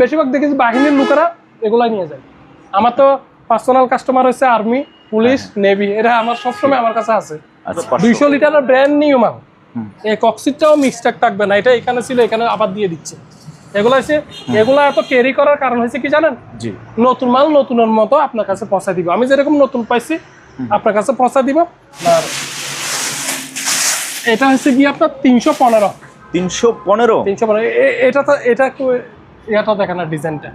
বেশিরভাগ দেখেছি বাহিনীর লোকেরা এগুলাই নিয়ে যায়। আমার তো পার্সোনাল কাস্টমার হচ্ছে আর্মি, পুলিশ, নেভি, এরা আমার সবসময় আমার কাছে আছে। 200 লিটারের ব্র্যান্ড নিউ মাল, এই কক্সিটটাও মিক্সটাক থাকবে না, এটা এখানে ছিল, এখানে আবার দিয়ে দিচ্ছে। এগুলো হচ্ছে, এগুলো এত ক্যারি করার কারণ হয়েছে কি জানেন? নতুন মাল নতুনের মতো আপনার কাছে পৌঁছা দিব। আমি যেরকম নতুন পাইছি আপনার কাছে পৌঁছা দিব। আর এটা হচ্ছে কি আপনার 315 এটা তো, এটা একটু এটা দেখেন না ডিজাইনটা।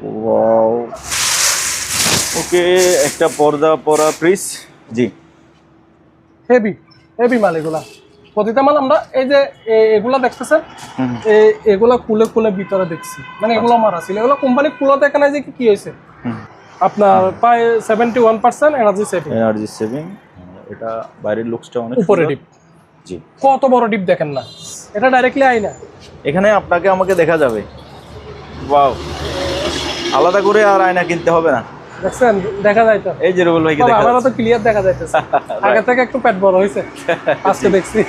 ওকে, একটা পর্দা পরা ফ্রিজ। জি, হেভি হেভি মাল এগুলা। প্রতিটা মাল আমরা এই যে এগুলা দেখতেছেন, এগুলা খুলে খুলে ভিতরে দেখছি, মানে এগুলো মারা ছিল। এগুলো কোম্পানি খুলে দেখে না যে কি হয়েছে। আপনার প্রায় 71% এনার্জি সেভিং। এটা বাইরের লুকসটা অনেক উপরে ডিপ। জি, কত বড় ডিপ দেখেন না, এটা ডাইরেক্টলি আইনা। এখানে আপনাকে আমাকে দেখা যাবে। ওয়াও, আলাদা করে আর আয়না কিনতে হবে না। দেখছেন, দেখা যায় তো। এই যে রুবেল ভাইকে দেখা আমারও তো ক্লিয়ার দেখা যাইতেছে। আগে থেকে একটু পেট বড় হয়েছে, আজকে দেখছি।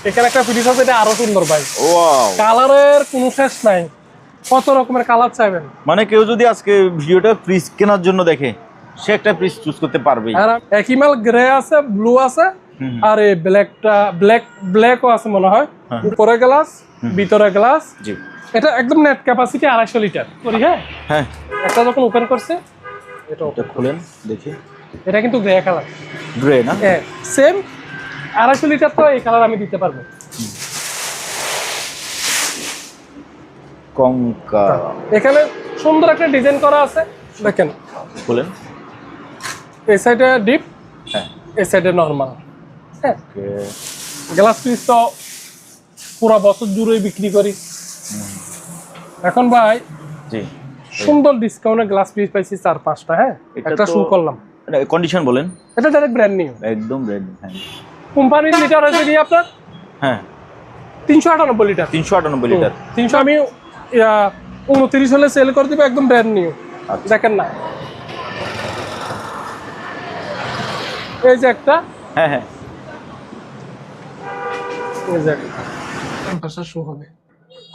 এখানে একটা ফ্রিজ আছে, এটা আরো সুন্দর ভাই। ওয়াও, কালারের কোনো শেষ নাই, কত রকমের কালার চাইবেন। মানে কেউ যদি আজকে ভিডিওটা ফ্রিজ কেনার জন্য দেখে, সে একটা ফ্রিজ চুজ করতে পারবে। আর একই মাল গ্রে আছে, ব্লু আছে, আর এই ব্ল্যাকটা ব্ল্যাকও আছে মনে হয়। উপরে গ্লাস, ভিতরে গ্লাস। জি, এটা একদম নেট ক্যাপাসিটি 250 লিটার করি। হ্যাঁ, একটা যখন ওপেন করছে, এটা খুলেন দেখি। এটা কিন্তু গ্রে কালার, গ্রে না? হ্যাঁ, সেম 250 লিটার তো এই কালার আমি দিতে পারবো। কঙ্কা, এখানে সুন্দর একটা ডিজাইন করা আছে, দেখেন। খুলেন। এই সাইডে ডিপ, হ্যাঁ, এই সাইডে নরমাল। হ্যাঁ, গ্লাস ফ্রিজ তো পুরো বছর জুড়েই বিক্রি করি। এখন ভাই জি, সুন্দর ডিসকাউন্টে গ্লাস ফ্রিজ পাইছি 4-5টা। হ্যাঁ, একটা শু করলাম। কন্ডিশন বলেন? এটা ডাইরেক্ট ব্র্যান্ড নিউ, একদম ব্র্যান্ড। হ্যাঁ, কোম্পানির লিটার হয়েছে কি আপনার? হ্যাঁ, 398 লিটার। 398 লিটার। 300 আমি 29 হলে সেল করে দিব, একদম ব্র্যান্ড নিউ। দেখেন না, এই যে একটা, হ্যাঁ হ্যাঁ, এই যে একটা শো হবে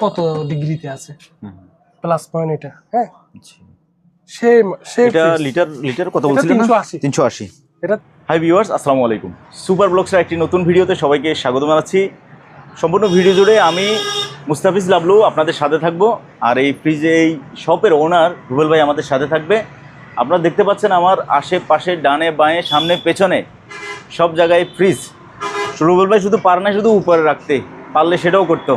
কত ডিগ্রিতে আছে, প্লাস পয়েন্ট এটা। হ্যাঁ, সেম এটা লিটার কত বলছিলেন? 380। এটা। হাই ভিউয়ার্স, আসসালামু আলাইকুম। সুপার ব্লগসের একটি নতুন ভিডিওতে সবাইকে স্বাগত জানাচ্ছি। সম্পূর্ণ ভিডিও জুড়ে আমি মুস্তাফিজ লাবলু আপনাদের সাথে থাকবো, আর এই ফ্রিজে এই শপের ওনার রুবেল ভাই আমাদের সাথে থাকবে। আপনারা দেখতে পাচ্ছেন আমার আশেপাশে ডানে বাঁয়ে সামনে পেছনে সব জায়গায় ফ্রিজ। রুবেল ভাই শুধু পারে না শুধু উপরে রাখতে, পারলে সেটাও করতো।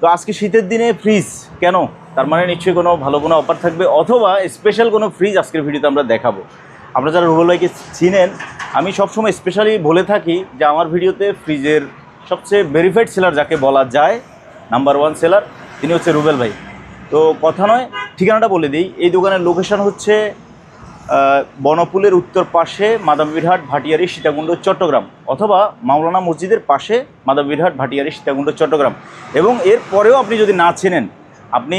তো আজকে শীতের দিনে ফ্রিজ কেন, তার মানে নিশ্চয়ই কোনো ভালো কোনো অফার থাকবে, অথবা স্পেশাল কোনো ফ্রিজ আজকের ভিডিওতে আমরা দেখাবো। আপনারা যারা রুবেল ভাইকে চিনেন, আমি সবসময় স্পেশালি বলে থাকি যে আমার ভিডিওতে ফ্রিজের সবচেয়ে ভেরিফাইড সেলার যাকে বলা যায়, নাম্বার 1 সেলার, তিনি হচ্ছে রুবেল ভাই। তো কথা নয়, ঠিকানাটা বলে দিই। এই দোকানের লোকেশন হচ্ছে বনপুলের উত্তর পাশে মাদামবীরহাট ভাটিয়ারি সীতাকুণ্ড চট্টগ্রাম, অথবা মাওলানা মসজিদের পাশে মাদামবীরহাট ভাটিয়ারি সীতাকুণ্ড চট্টগ্রাম। এবং এর পরেও আপনি যদি না চেনেন, আপনি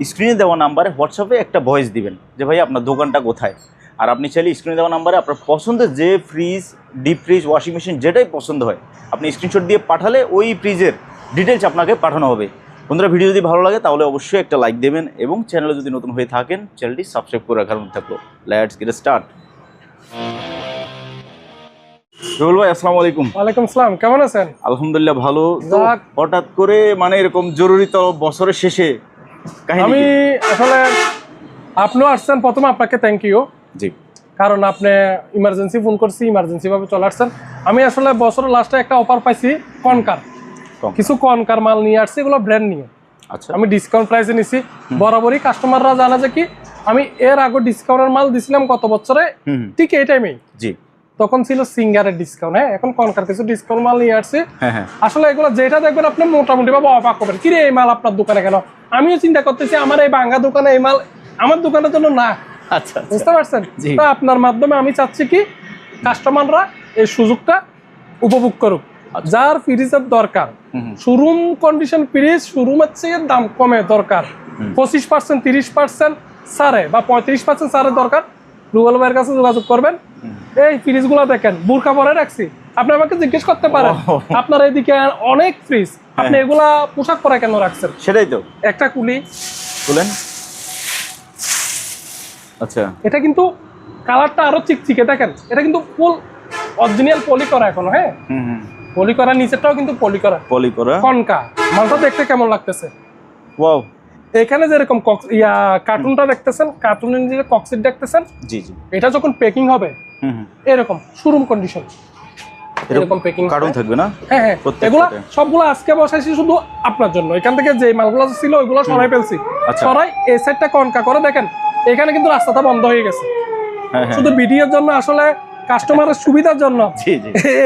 স্ক্রিনে দেওয়া নাম্বারে হোয়াটসঅ্যাপে একটা ভয়েস দিবেন যে ভাই আপনার দোকানটা কোথায়। আর আপনি চাইলে স্ক্রিনে দেওয়া নাম্বারে আপনার পছন্দের যে fridge, deep fridge, washing machine যেটাই পছন্দ হয়, আপনি স্ক্রিনশট দিয়ে পাঠালে ওই ফ্রিজের ডিটেলস আপনাকে পাঠানো হবে। বন্ধুরা, ভিডিও যদি ভালো লাগে তাহলে অবশ্যই একটা লাইক দেবেন, এবং চ্যানেলে যদি নতুন হয়ে থাকেন চ্যানেলটি সাবস্ক্রাইব করে রাখার মধ্যে থাকলো। Let's get start. রুবেল ভাই, আসসালামু আলাইকুম। ওয়ালাইকুম আসসালাম, কেমন আছেন? আলহামদুলিল্লাহ ভালো। তো হঠাৎ করে মানে এরকম জরুরি তো বছরের শেষে আমি আসলে, আপনিও আসছেন, প্রথমে আপনাকে থ্যাংক ইউ। জি, কারণ আপনি ইমার্জেন্সি ফোন করছি, ইমার্জেন্সি ভাবে চলে আসছেন। আমি আসলে বছরের লাস্টে একটা অফার পাইছি, কনকার কিছু কনকার মাল নিয়ে আসছি, এগুলো ব্র্যান্ড নিউ। আচ্ছা, আমি ডিসকাউন্ট প্রাইসে নিছি। বরাবরই কাস্টমাররা জানে যে কি আমি এর আগে ডিসকাউন্টের মাল দিছিলাম গত বছরে, ঠিক এই টাইমেই। জি, তখন ছিল সিঙ্গারের ডিসকাউন্ট। হ্যাঁ, এখন কনকার কিছু ডিসকাউন্ট মাল নিয়ে আসছি। আসলে এগুলো যেটা দেখবেন আপনি মোটামুটি ভাবে অবাক করবেন, কিরে এই মাল আপনার দোকানে কেন? আমিও চিন্তা করতেছি আমার এই ভাঙ্গা দোকানে এই মাল আমার দোকানের জন্য না। আচ্ছা, বুঝতে পারছেন? তো আপনার মাধ্যমে আমি চাচ্ছি কি কাস্টমাররা এই সুযোগটা উপভোগ করুক। যার ফ্রিজের দরকার, শোরুম কন্ডিশন ফ্রিজ, শোরুমের চেয়ে দাম কমে দরকার, 25%, 30% ছাড়ে বা 35% ছাড়ে দরকার, রুবেল ভাইয়ের কাছে যোগাযোগ করবেন। এই ফ্রিজগুলো দেখেন, বোরকা পরে রাখছি। আপনি আমাকে জিজ্ঞেস করতে পারেন আপনার এদিকে অনেক ফ্রিজ, আপনি এগুলা পোশাক পরে কেন রাখছেন? সেটাই তো। একটা খুলেন, আচ্ছা এটা কিন্তু কালারটা আরো চিকচিকে, দেখেন এটা কিন্তু ফুল অরিজিনাল পলি করা এখনো, হ্যাঁ পলি করা, নিচেরটাও কিন্তু পলি করা, পলি করা কনকা। মালটা দেখতে কেমন লাগতেছে? ওয়াও। এখানে যেরকম কার্টুনটা দেখতেছেন, কার্টুনের নিচে কক্সিট দেখতেছেন, জি জি, এটা যখন প্যাকিং হবে এরকম শোরুম কন্ডিশন, এরকম প্যাকিং কার্টুন থাকবে না? হ্যাঁ হ্যাঁ, এগুলা সবগুলো আজকে বসাইছি শুধু আপনার জন্য। এখান থেকে যে মালগুলো ছিল ওইগুলো সরাই ফেলছি, সরাই এই সাইডটা কনকা করে। দেখেন এখানে কিন্তু রাস্তাটা বন্ধ হয়ে গেছে, শুধু ভিডিওর জন্য, আসলে কাস্টমারের সুবিধার জন্য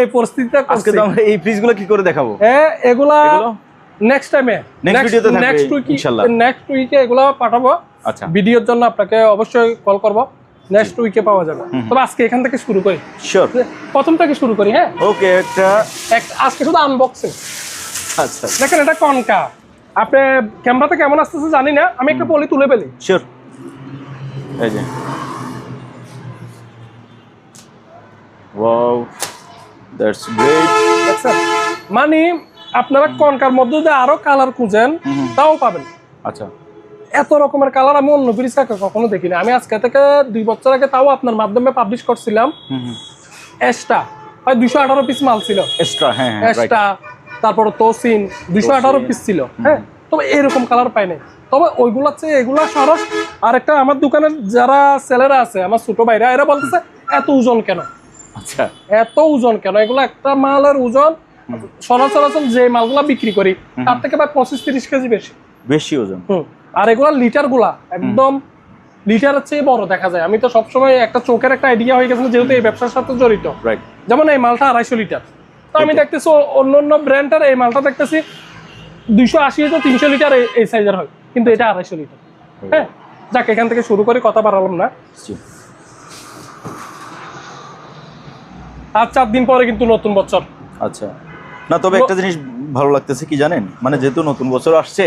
এই পরিস্থিতিটা। আজকে তো আমরা এই ফ্রিজগুলো কি করে দেখাবো? হ্যাঁ, এগুলা নেক্সট টাইমে, নেক্সট উইকে এগুলো পাঠাবো। আচ্ছা, ভিডিওর জন্য আপনাকে অবশ্যই কল করব, নেক্সট উইকে পাওয়া যাবে। তবে আজকে এখান থেকে শুরু করি, শিওর, প্রথম থেকে শুরু করি। হ্যাঁ ওকে, আজকে শুধু আনবক্সিং। আচ্ছা, দেখেন এটা কনকা, আপনি ক্যামেরাতে কেমন আসতেছে জানি না, আমি একটা পলি তুলে ফেলি। শিওর, এই যে ওয়াও, দ্যাটস গ্রেট। দেখছেন, মানে আপনারা কনকার মধ্যে যে আরো কালার খুঁজেন তাও পাবেন। আচ্ছা, এত রকমের কালার আমি অন্য ফ্রিজে কখনো দেখিনি। আমি আজকে থেকে 2 বছর আগে তাও আপনার মাধ্যমে পাবলিশ করছিলাম এক্সট্রা, হয় 218 পিস মাল ছিল এক্সট্রা। হ্যাঁ, এক্সট্রা, তারপর তোসিন 218 পিস ছিল। হ্যাঁ, তবে এরকম কালার পাই নাই। তবে ওইগুলা চেয়ে এগুলা সরস। আর একটা আমার দোকানের যারা সেলেরা আছে, আমার ছোট ভাইরা, এরা বলতেছে এত ওজন কেন? আচ্ছা, এত ওজন কেন? এগুলো একটা মালের ওজন সরাসরি যে মালগুলা বিক্রি করি তার থেকে প্রায় 25-30 কেজি বেশি ওজন। আর এগুলা লিটার গুলা একদম লিটারের চেয়ে বড় দেখা যায়। আমি তো সবসময় একটা চোখের একটা আইডিয়া হয়ে গেছে, যেহেতু এই ব্যবসার সাথে জড়িত। যেমন এই মালটা 250 লিটার, তো আমি দেখতেছি অন্য অন্য ব্র্যান্ডের এই মালটা দেখতেছি 280-300 লিটার এই সাইজের হয়, কিন্তু এটা 250 লিটার। হ্যাঁ, যাক এখান থেকে শুরু করে, কথা বাড়ালাম না। আর 4 দিন পরে কিন্তু নতুন বছর। আচ্ছা, না তবে একটা জিনিস ভালো লাগতেছে কি জানেন, মানে যেহেতু নতুন বছর আসছে,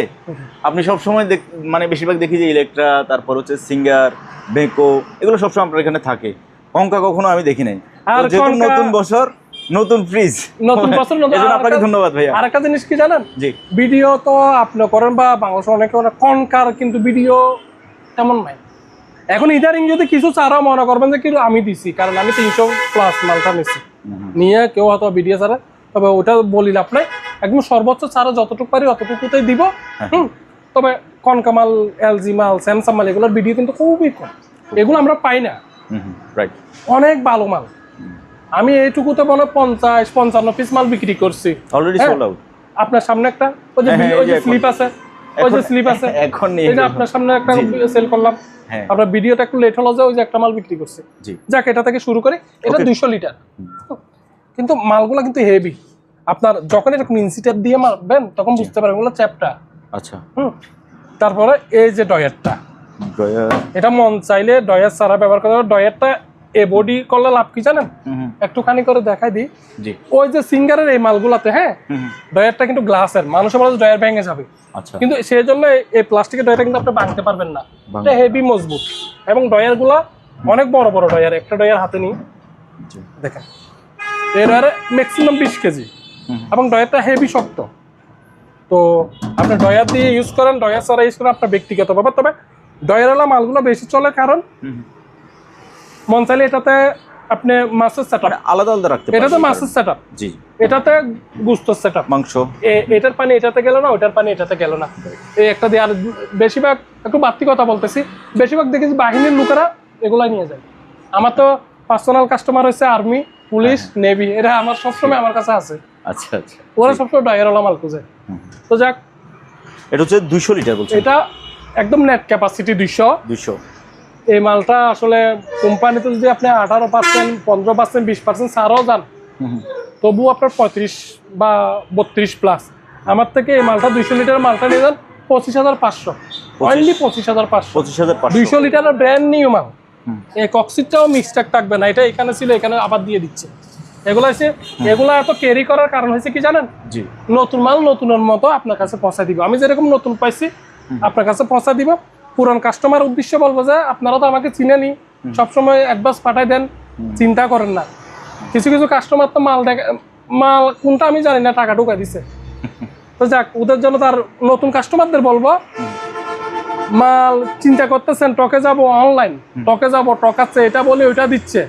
আপনি সবসময় মানে বেশিরভাগ দেখি যে ইলেকট্রা, তারপর হচ্ছে সিঙ্গার, বেকো, এগুলো সবসময় আপনার এখানে থাকে। কঙ্কা কখনো আমি দেখি নাই। আর যেহেতু নতুন বছর, নতুন ফ্রিজ, নতুন বছর, এজন্য আপনাকে ধন্যবাদ ভাইয়া। আর একটা জিনিস কি জানেন, জি, ভিডিও তো আপনি করেন বা বাংলাদেশে অনেকে কনকার, কিন্তু ভিডিও তেমন নাই। এখন ইদারিং যদি কিছু চারা মনে করবেন যে কিন্তু আমি দিছি, কারণ আমি 300+ মালটা নিছি, নিয়ে কেউ হয়তো ভিডিও ছাড়া, তবে ওটা বলি লাভ নাই। একদম সর্বোচ্চ ছাড়া যতটুকু পারি অতটুকুতেই দিব। তবে কনকা মাল, এলজি মাল, স্যামসাং মাল, এগুলোর ভিডিও কিন্তু খুবই কম, এগুলো আমরা পাই না। অনেক ভালো মাল, আমি এইটুকুতে মনে 50-55 পিস মাল বিক্রি করছি অলরেডি, সোল্ড আউট। আপনার সামনে একটা ওই যে স্লিপ আছে, ওই যে স্লিপ আছে, এখন এই যে আপনার সামনে একটা সেল করলাম। আপনার ভিডিওটা একটু লেট হলো, যে ওই যে একটা মাল বিক্রি করছি। যাক, এটা থেকে শুরু করি। এটা 200 লিটার, কিন্তু মালগুলো কিন্তু হেভি। আপনার যখন এরকম ইনসিটার দিয়ে মারবেন তখন বুঝতে পারবেন এগুলো চ্যাপটা। আচ্ছা, তারপরে এই যে ডয়ারটা, এটা মন চাইলে ডয়ার ছাড়া ব্যবহার করতে হবে। ডয়ারটা এ বডি করলে লাভ কি জানেন, একটুখানি করে দেখাই দিই। ওই যে সিঙ্গারের এই মালগুলাতে, হ্যাঁ, ডয়ারটা কিন্তু গ্লাসের, মানুষের বলে ডয়ার ভেঙে যাবে, কিন্তু সেই জন্য এই প্লাস্টিকের ডয়ারটা কিন্তু আপনি ভাঙতে পারবেন না। এটা হেভি মজবুত, এবং ডয়ার গুলা অনেক বড় বড় ডয়ার। একটা ডয়ার হাতে নিই, দেখেন এই ডয়ারে ম্যাক্সিমাম 20 কেজি, এবং ডয়ারটা হেভি শক্ত। তো আপনি ডয়ার দিয়ে ইউজ করেন, ডয়ার ছাড়া ইউজ করেন আপনার ব্যক্তিগত ব্যাপার। তবে ডয়ারওয়ালা মালগুলো বেশি চলে, কারণ মন চাইলে এটাতে আপনি মাছের সেটআপ আলাদা আলাদা রাখতে পারেন। এটাতে মাছের সেটআপ, জি, এটাতে গোশতের সেটআপ, মাংস, এটার পানি এটাতে গেল না, ওটার পানি এটাতে গেল না, এই একটা দিয়ে। আর বেশিরভাগ, একটু বাড়তি কথা বলতেছি, বেশিরভাগ দেখেছি বাহিনীর লোকেরা এগুলাই নিয়ে যায়। আমার তো পার্সোনাল কাস্টমার হচ্ছে আর্মি, পুলিশ, নেভি, এরা আমার সবসময় আমার কাছে আছে। আচ্ছা আচ্ছা, ওরা সবসময় ডয়ারওয়ালা মাল খুঁজে। তো যাক, এটা হচ্ছে 200 লিটার বলছেন? এটা একদম নেট ক্যাপাসিটি 200। এই মালটা আসলে কোম্পানিতে যদি আপনি 18%, 15%, 20% ছাড়ও যান, তবু আপনার 35 বা 32+। আমার থেকে এই মালটা 200 লিটার মালটা নিয়ে যান 25,500, অনলি 25,500। 200 লিটারের ব্র্যান্ড নিউ মাল। এই কক্সিটটাও মিক্সটাক থাকবে না, এটা এখানে ছিল, এখানে আবার দিয়ে দিচ্ছে। এগুলো এত ক্যারি করার কারণ হয়েছে কি জানেন, নতুন মাল নতুনের মতো আপনার কাছে পৌঁছা দিব। আমি যেরকম নতুন পাইছি আপনার কাছে পৌঁছা দিব। পুরান কাস্টমার উদ্দেশ্যে বলবো যে আপনারা তো আমাকে চিনেনি, সবসময় অ্যাডভান্স পাঠাই দেন, চিন্তা করেন না। কিছু কিছু কাস্টমার তো মাল কোনটা আমি জানি না, টাকা ঢুকা দিছে। তো যাক, ওদের জন্য তার নতুন কাস্টমারদের বলবো মাল চিন্তা করতেছেন টকে যাব অনলাইন, টকে যাব টকাচ্ছে, এটা বলে ওইটা দিচ্ছে।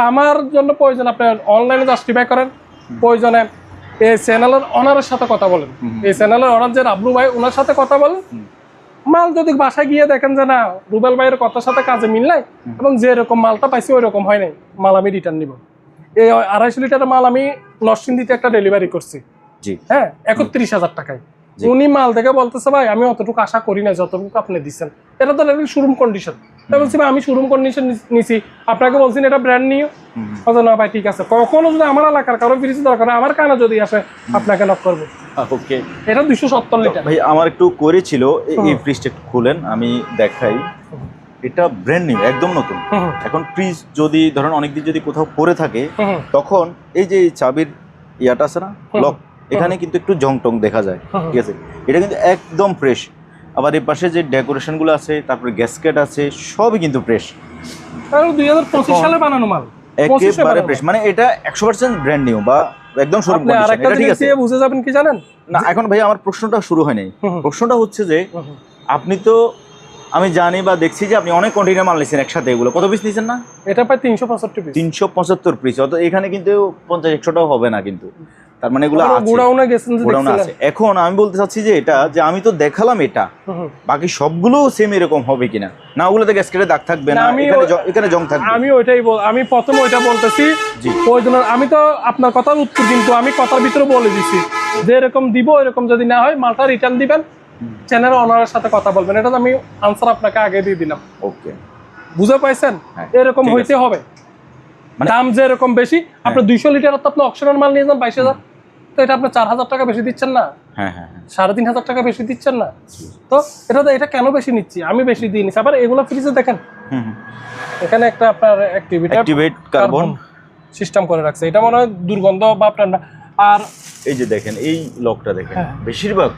আমার জন্য প্রয়োজন আপনি অনলাইনে জাস্টিফাই করেন, প্রয়োজনে এই চ্যানেলের অনারের সাথে কথা বলেন, এই চ্যানেলের অনার যে রাবলু ভাই ওনার সাথে কথা বলেন। মাল যদি বাসায় গিয়ে দেখেন যে না রুবেল ভাইয়ের কথার সাথে কাজে মিল নাই এবং যে এরকম মালটা পাইছি ওই রকম হয় নাই, মাল আমি রিটার্ন নিব। এই 250 লিটারের মাল আমি নরসিংদীতে একটা ডেলিভারি করছি, হ্যাঁ 31,000 টাকায়। উনি মাল দেখে বলতেছে ভাই আমি অতটুকু আশা করি না যতটুকু আপনি দিচ্ছেন, এটা তো শোরুম কন্ডিশন। বলছি ভাই আমি শোরুম কন্ডিশন নিছি, আপনাকে বলছেন এটা ব্র্যান্ড নিও। না ভাই ঠিক আছে, কখনো যদি আমার এলাকার কারো ফ্রিজ দরকার আমার কানে যদি আসে আপনাকে নক করবো। ওকে, এটা 270 লিটার। ভাই আমার একটু করেছিল এই ফ্রিজটা একটু খুলেন আমি দেখাই। এটা ব্র্যান্ড নিউ, একদম নতুন। এখন ফ্রিজ যদি ধরেন অনেকদিন যদি কোথাও পড়ে থাকে তখন এই যে চাবির ইয়াটা আছে না লক, এখানে কিন্তু একটু জং টং দেখা যায়, ঠিক আছে। এটা কিন্তু একদম ফ্রেশ। আবার এই পাশে যে ডেকোরেশনগুলো আছে, তারপরে গ্যাসকেট আছে, সবই কিন্তু ফ্রেশ। 2025 সালে বানানো মাল, একেবারে ফ্রেশ। মানে এটা 100% ব্র্যান্ড নিউ বা একদম শোরুম কন্ডিশন। এটা ঠিক আছে, বুঝে যাবেন কি জানেন না। এখন ভাই আমার প্রশ্নটা শুরু হয় নাই। প্রশ্নটা হচ্ছে যে আপনি তো আমি জানি বা দেখছি যে আপনি অনেক কন্টেইনার মাল নিয়েছেন একসাথে, এগুলো কত পিস নিয়েছেন না? এটা প্রায় 365 পিস। 375 পিস, অত এখানে কিন্তু 50-100টাও হবে না কিন্তু। তার মানে এগুলো আছে, গোডাউনে গেছেন যে গোডাউনে আছে। এখন আমি বলতে চাচ্ছি যে এটা যে আমি তো দেখালাম এটা, বাকি সবগুলো সেম এরকম হবে কিনা না, ওগুলোতে গ্যাসকেটে দাগ থাকবে না, এখানে জং থাকবে। আমি ওইটাই আমি প্রথমে ওইটা বলতেছি। আমি তো আপনার কথার উত্তর কিন্তু আমি কথার ভিতরে বলে দিছি যে এরকম দিব, এরকম যদি না হয় মালটা রিটার্ন দিবেন, চ্যানেল ওনারের সাথে কথা বলবেন। এটা আমি আনসার আপনাকে আগে দিয়ে দিলাম। ওকে, বুঝে পাইছেন? এরকম হইতে হবে। দাম যে এরকম বেশি, আপনি 200 লিটার তো আপনি অকশনের মাল নিয়ে যান 22,000, তো এটা আপনি 4,000 টাকা বেশি দিচ্ছেন না? 3,500 টাকা বেশি দিচ্ছেন না? তো এটা কেন বেশি নিচ্ছি? আমি বেশি দিয়ে নিচ্ছি। আবার এগুলো ফ্রিজে দেখেন এখানে একটা আপনার অ্যাক্টিভেট কার্বন সিস্টেম করে রাখছে, এটা মনে হয় দুর্গন্ধ বা আপনার না। আর এই যে দেখেন এই লকটা দেখেন, বেশিরভাগ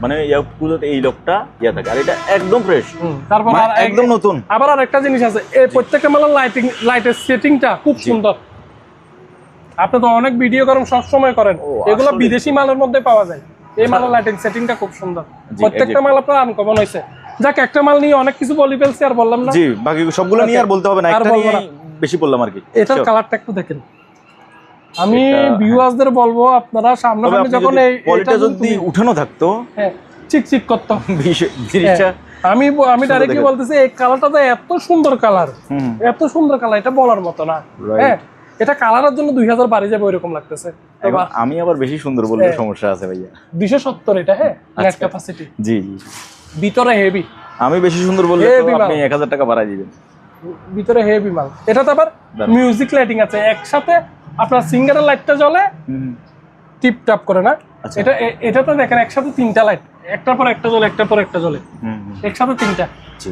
মানে ইয়াগুলোতে এই লকটা ইয়া থাকে, আর এটা একদম ফ্রেশ, তারপর আর একদম নতুন। আবার আরেকটা জিনিস আছে, এই প্রত্যেকটা মালের লাইটের সেটিংটা খুব সুন্দর। আপনি তো অনেক ভিডিও করেন, সব সময় করেন, এগুলো বিদেশি মালের মধ্যে পাওয়া যায়। এই মালের লাইটিং সেটিংটা খুব সুন্দর, প্রত্যেকটা মাল আপনার আনকমন হয়েছে। যাক, একটা মাল নিয়ে অনেক কিছু বলি ফেলছি, আর বললাম না। জি, বাকি সবগুলো নিয়ে আর বলতে হবে না, একটা নিয়ে বেশি বললাম আর কি। এটার কালারটা একটু দেখেন, আমি ভিউয়ারদের বলবো আপনারা সামনাসামনি যখন এই কোয়ালিটি যদি উঠানো থাকতো, হ্যাঁ চিকচিক করতো জিনিসটা। আমি ডাইরেক্টলি বলতেছি এই কালারটা তো এত সুন্দর কালার, এত সুন্দর কালার, এটা বলার মতো না। হ্যাঁ, এটা কালারের জন্য 2000 বাড়ি যাবে ওইরকম লাগতেছে। আমি আবার বেশি সুন্দর বললে সমস্যা আছে ভাইয়া। 270 এটা, হ্যাঁ নেট ক্যাপাসিটি। জি জি, ভিতরে হেভি। আমি বেশি সুন্দর বললে তো আপনি 1000 টাকা বাড়াই দিবেন। ভিতরে হেভি মাল। এটা তো আবার মিউজিক লাইটিং আছে একসাথে, আপনার সিঙ্গারের লাইটটা জ্বলে টিপ টপ করে না। এটা তো দেখেন একসাথে 3টা লাইট, একটার পর একটা জ্বলে, একটার পর একটা জ্বলে, একসাথে 3টা। জি,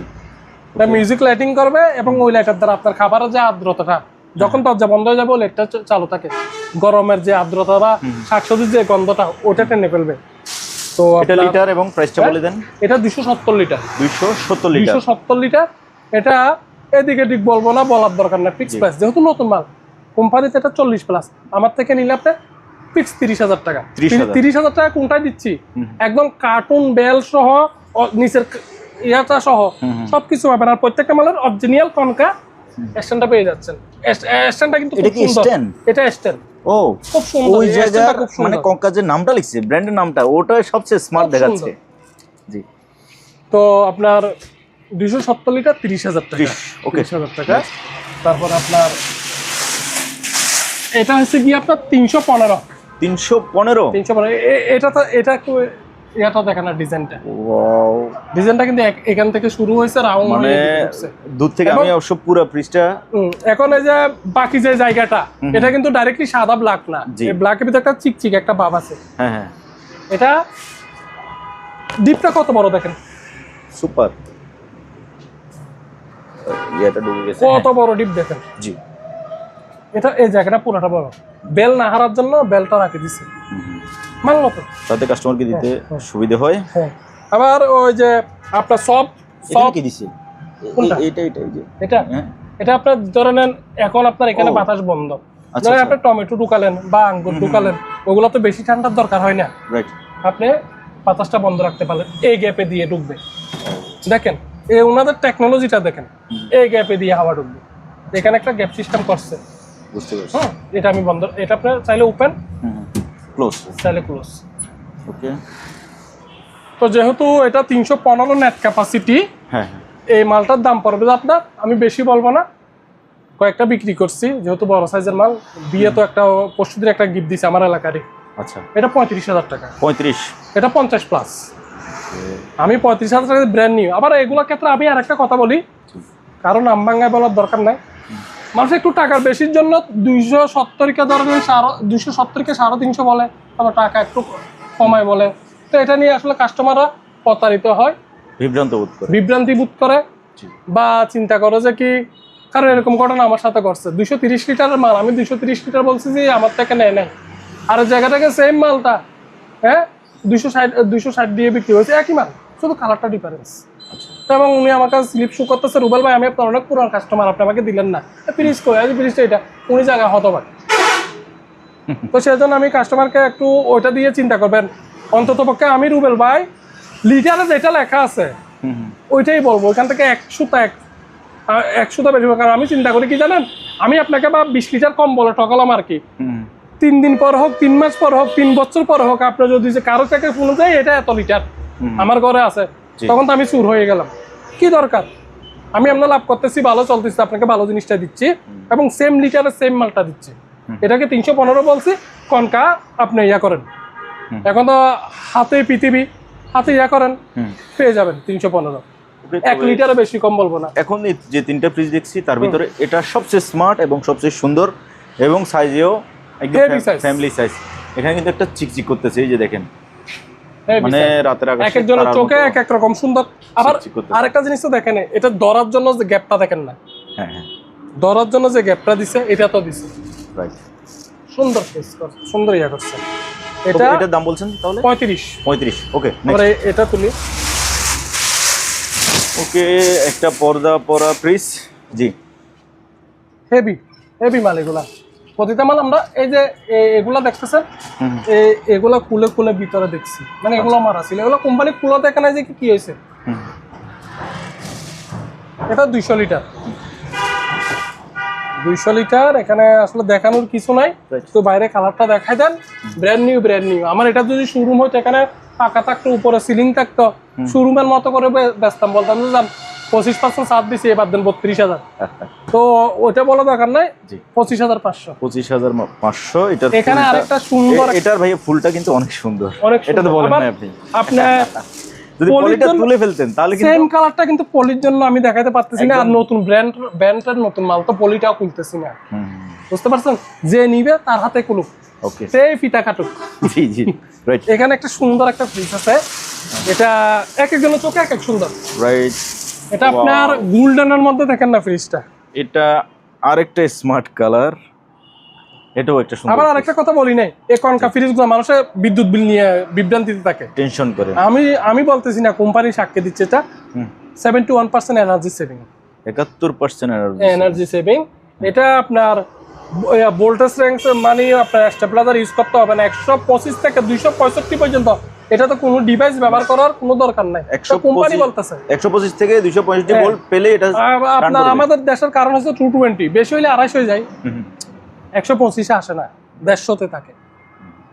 এটা মিউজিক লাইটিং করবে এবং ওই লাইটার দ্বারা আপনার খাবারের যে আর্দ্রতাটা, যখন দরজা বন্ধ হয়ে যাবে ওই লাইটটা চালু থাকে, গরমের যে আর্দ্রতা বা শাকসবজির যে গন্ধটা ওটা টেনে ফেলবে। তো এটা লিটার এবং প্রাইসটা বলে দেন। এটা 270 লিটার। 270 litre, 270 litre. এটা এদিকে ঠিক বলবো না, বলার দরকার না, ফিক্স প্রাইস। যেহেতু নতুন মাল, কোম্পানিতে এটা 40+, আমার থেকে নিলে আপনি ফিক্স 30,000 টাকা। 30,000 টাকা কোনটাই দিচ্ছি, একদম কার্টুন বেল সহ নিচের ইয়াটা সহ সবকিছু পাবেন। আর প্রত্যেকটা মালের অরিজিনাল কনকা স্ট্যান্ডটা পেয়ে যাচ্ছেন। স্ট্যান্ডটা কিন্তু এটা কি স্ট্যান্ড? এটা স্ট্যান্ড। ও, খুব সুন্দর। ওই জায়গার মানে কনকা যে নামটা লিখছে, ব্র্যান্ডের নামটা, ওটা সবচেয়ে স্মার্ট দেখাচ্ছে। জি, তো আপনার 270 লিটার 30,000 টাকা। ওকে, 30,000 টাকা। তারপর আপনার এটা হচ্ছে কি আপনার 315। 315। এটা একটু এটা দেখেন না ডিজাইনটা। ওয়াও, ডিজাইনটা কিন্তু এখান থেকে শুরু হয়েছে, রাউন্ড মানে দূর থেকে আমি অবশ্য পুরো পৃষ্ঠা। এখন এই যে বাকি যে জায়গাটা, এটা কিন্তু ডাইরেক্টলি সাদা ব্ল্যাক না, এই ব্ল্যাকের ভিতরে একটা চিকচিক একটা ভাব আছে। হ্যাঁ হ্যাঁ, এটা ডিপটা কত বড় দেখেন, সুপার। এটা ডুবে গেছে, কত বড় ডিপ দেখেন। জি, এটা এই জায়গাটা পুরোটা বড়, বেল না হারার জন্য বেলটা রাখে দিছে, মানলো তো, তাতে কাস্টমারকে দিতে সুবিধা হয়। হ্যাঁ, আবার ওই যে আপনার সব কি দিছে, এটা আপনার ধরে নেন, এখন আপনার এখানে বাতাস বন্ধ, ধরেন আপনি টমেটো ঢুকালেন বা আঙ্গুর ঢুকালেন, ওগুলো তো বেশি ঠান্ডার দরকার হয় না। আপনি বাতাসটা বন্ধ রাখতে পারলেন, এই গ্যাপে দিয়ে ঢুকবে। দেখেন এই ওনাদের টেকনোলজিটা দেখেন, এই গ্যাপে দিয়ে হাওয়া ঢুকবে। এখানে একটা গ্যাপ সিস্টেম করছে, বুঝতে পারছি। হ্যাঁ এটা আমি বন্ধ, এটা আপনার চাইলে ওপেন, ক্লোজ, চাইলে ক্লোজ। ওকে। তো যেহেতু এটা 315 নেট ক্যাপাসিটি, হ্যাঁ এই মালটার দাম পড়বে আপনার, আমি বেশি বলবো না, কয়েকটা বিক্রি করছি যেহেতু বড় সাইজের মাল। বিয়ে তো একটা পরশুদিন একটা গিফট দিছে আমার এলাকারই, আচ্ছা। এটা 35,000 টাকা। 35, এটা 50 প্লাস, আমি 35,000 টাকা ব্র্যান্ড নিউ। আবার এগুলোর ক্ষেত্রে আমি আর একটা কথা বলি, কারণ আমবাঙ্গায় বলার দরকার নাই। মানুষ একটু টাকার বেশির জন্য 270কে ধরেন 270কে 350 বলে, আবার টাকা একটু কমায় বলে। তো এটা নিয়ে আসলে কাস্টমাররা প্রতারিত হয়, বিভ্রান্তি বোধ করে, বা চিন্তা করে যে কি, কারণ এরকম ঘটনা আমার সাথে ঘটছে। 230 লিটারের মাল আমি 230 লিটার বলছি যে আমার থেকে নেয় নাই, আর জায়গা থেকে সেম মালটা হ্যাঁ 260 দিয়ে বিক্রি হয়েছে, একই মাল, শুধু কালারটা ডিফারেন্স। এবং উনি আমার কাছে স্লিপ শু করতেছে, রুবেল ভাই আমি আপনার অনেক পুরান কাস্টমার, আপনি আমাকে দিলেন না, প্লিজ কই আজ প্লিজটা এটা, উনি জায়গায় হতবাক। তো সেজন্য আমি কাস্টমারকে একটু ওইটা দিয়ে চিন্তা করবেন, অন্তত পক্ষে আমি রুবেল ভাই লিটারে যেটা লেখা আছে ওইটাই বলবো, ওইখান থেকে 100টা বেশি। কারণ আমি চিন্তা করি কি জানেন, আমি আপনাকে বা 20 লিটার কম বলে ঠকালাম আর কি, 3 দিন পর হোক, 3 মাস পর হোক, 3 বছর পর হোক, আপনার যদি যে কারো থেকে ফোন যায় এটা এত লিটার আমার ঘরে আছে, তখন তো আমি চুর হয়ে গেলাম। কি দরকার, আমি আপনার লাভ করতেছি, ভালো চলতেছি, আপনাকে ভালো জিনিসটা দিচ্ছি এবং সেম লিটারের সেম মালটা দিচ্ছি। এটাকে 315 বলছি, কনকা আপনি ইয়া করেন, এখন তো হাতে পৃথিবী, হাতে ইয়া করেন পেয়ে যাবেন 315, 1 লিটারে বেশি কম বলবো না। এখন যে 3টা ফ্রিজ দেখছি তার ভিতরে এটা সবচেয়ে স্মার্ট এবং সবচেয়ে সুন্দর, এবং সাইজেও একদম ফ্যামিলি সাইজ। এখানে কিন্তু একটা চিকচিক করতেছে, এই যে দেখেন, মানে রাতের আকাশে একজনের চোখে এক এক রকম সুন্দর। আবার আরেকটা জিনিস তো দেখেন, এটা ধরার জন্য যে গ্যাপটা দেখেন না, হ্যাঁ হ্যাঁ, ধরার জন্য যে গ্যাপটা দিছে এটা তো দিছে, রাইট, সুন্দর ফেস করছে, সুন্দর ইয়া করছে। এটার দাম বলছেন তাহলে 35। ওকে, আমরা এটা তুলি। ওকে, একটা পর্দা পরা ফ্রিজ, জি, হেভি মাল এগুলা, প্রতিটা মাল আমরা এই যে এগুলা দেখতেছেন, এগুলা খুলে খুলে ভিতরে দেখছি, মানে এগুলো মারা ছিল, এগুলো কোম্পানি খুলে দেখে না যে কি হয়েছে। এটা 200 লিটার, 200 লিটার, এখানে আসলে দেখানোর কিছু নাই, তো বাইরে কালারটা দেখাই দেন, ব্র্যান্ড নিউ। আমার এটা যদি শোরুম হতো, এখানে পাকা থাকতো, উপরে সিলিং থাকতো, শোরুমের মতো করে বেচতাম, বলতাম যে যান 25% ছাড় দিছি, এবার দেন 32,000। তো ওটা বলা দরকার নাই, 25,500। 25,500। এটা এখানে আরেকটা সুন্দর, এটার ভাই ফুলটা কিন্তু অনেক সুন্দর, এটা তো বলেন না আপনি, আপনি যদি পলিটা তুলে ফেলতেন তাহলে কিন্তু সেম কালারটা কিন্তু পলির জন্য আমি দেখাতে পারতেছি না, আর নতুন ব্র্যান্ডের নতুন মাল তো পলিটাও খুলতেছি না, বুঝতে পারছেন? যে নিবে তার হাতে কুলুক, ওকে, সেই ফিতা কাটুক। জি জি, রাইট। এখানে একটা সুন্দর একটা ফ্রিজ আছে, এটা এক একজনের চোখে এক এক সুন্দর, রাইট। এটা আপনার গোল্ডেনের মধ্যে দেখেন না ফ্রিজটা, এটা আরেকটা স্মার্ট কালার, এটাও একটা সুন্দর। আবার আরেকটা কথা বলি নাই, এই কনকা ফ্রিজগুলো মানুষের বিদ্যুৎ বিল নিয়ে বিভ্রান্তিতে থাকে, টেনশন করে। আমি বলতেছি না, কোম্পানি সাক্ষ্য দিচ্ছে, এটা 71% এনার্জি সেভিং, 71% এনার্জি সেভিং। এটা আপনার ভোল্টেজ র্যাঙ্ক মানে আপনার স্টেবিলাইজার ইউজ করতে হবে না, 125 থেকে 265 পর্যন্ত এটা তো কোনো ডিভাইস ব্যবহার করার কোনো দরকার নাই, কোম্পানি বলতেছে 125 থেকে 265 ভোল্ট পেলে এটা আপনার। আমাদের দেশের কারণ হচ্ছে 220, বেশি হইলে 250 হয়ে যায়, 125 আসে না, 150-তে থাকে।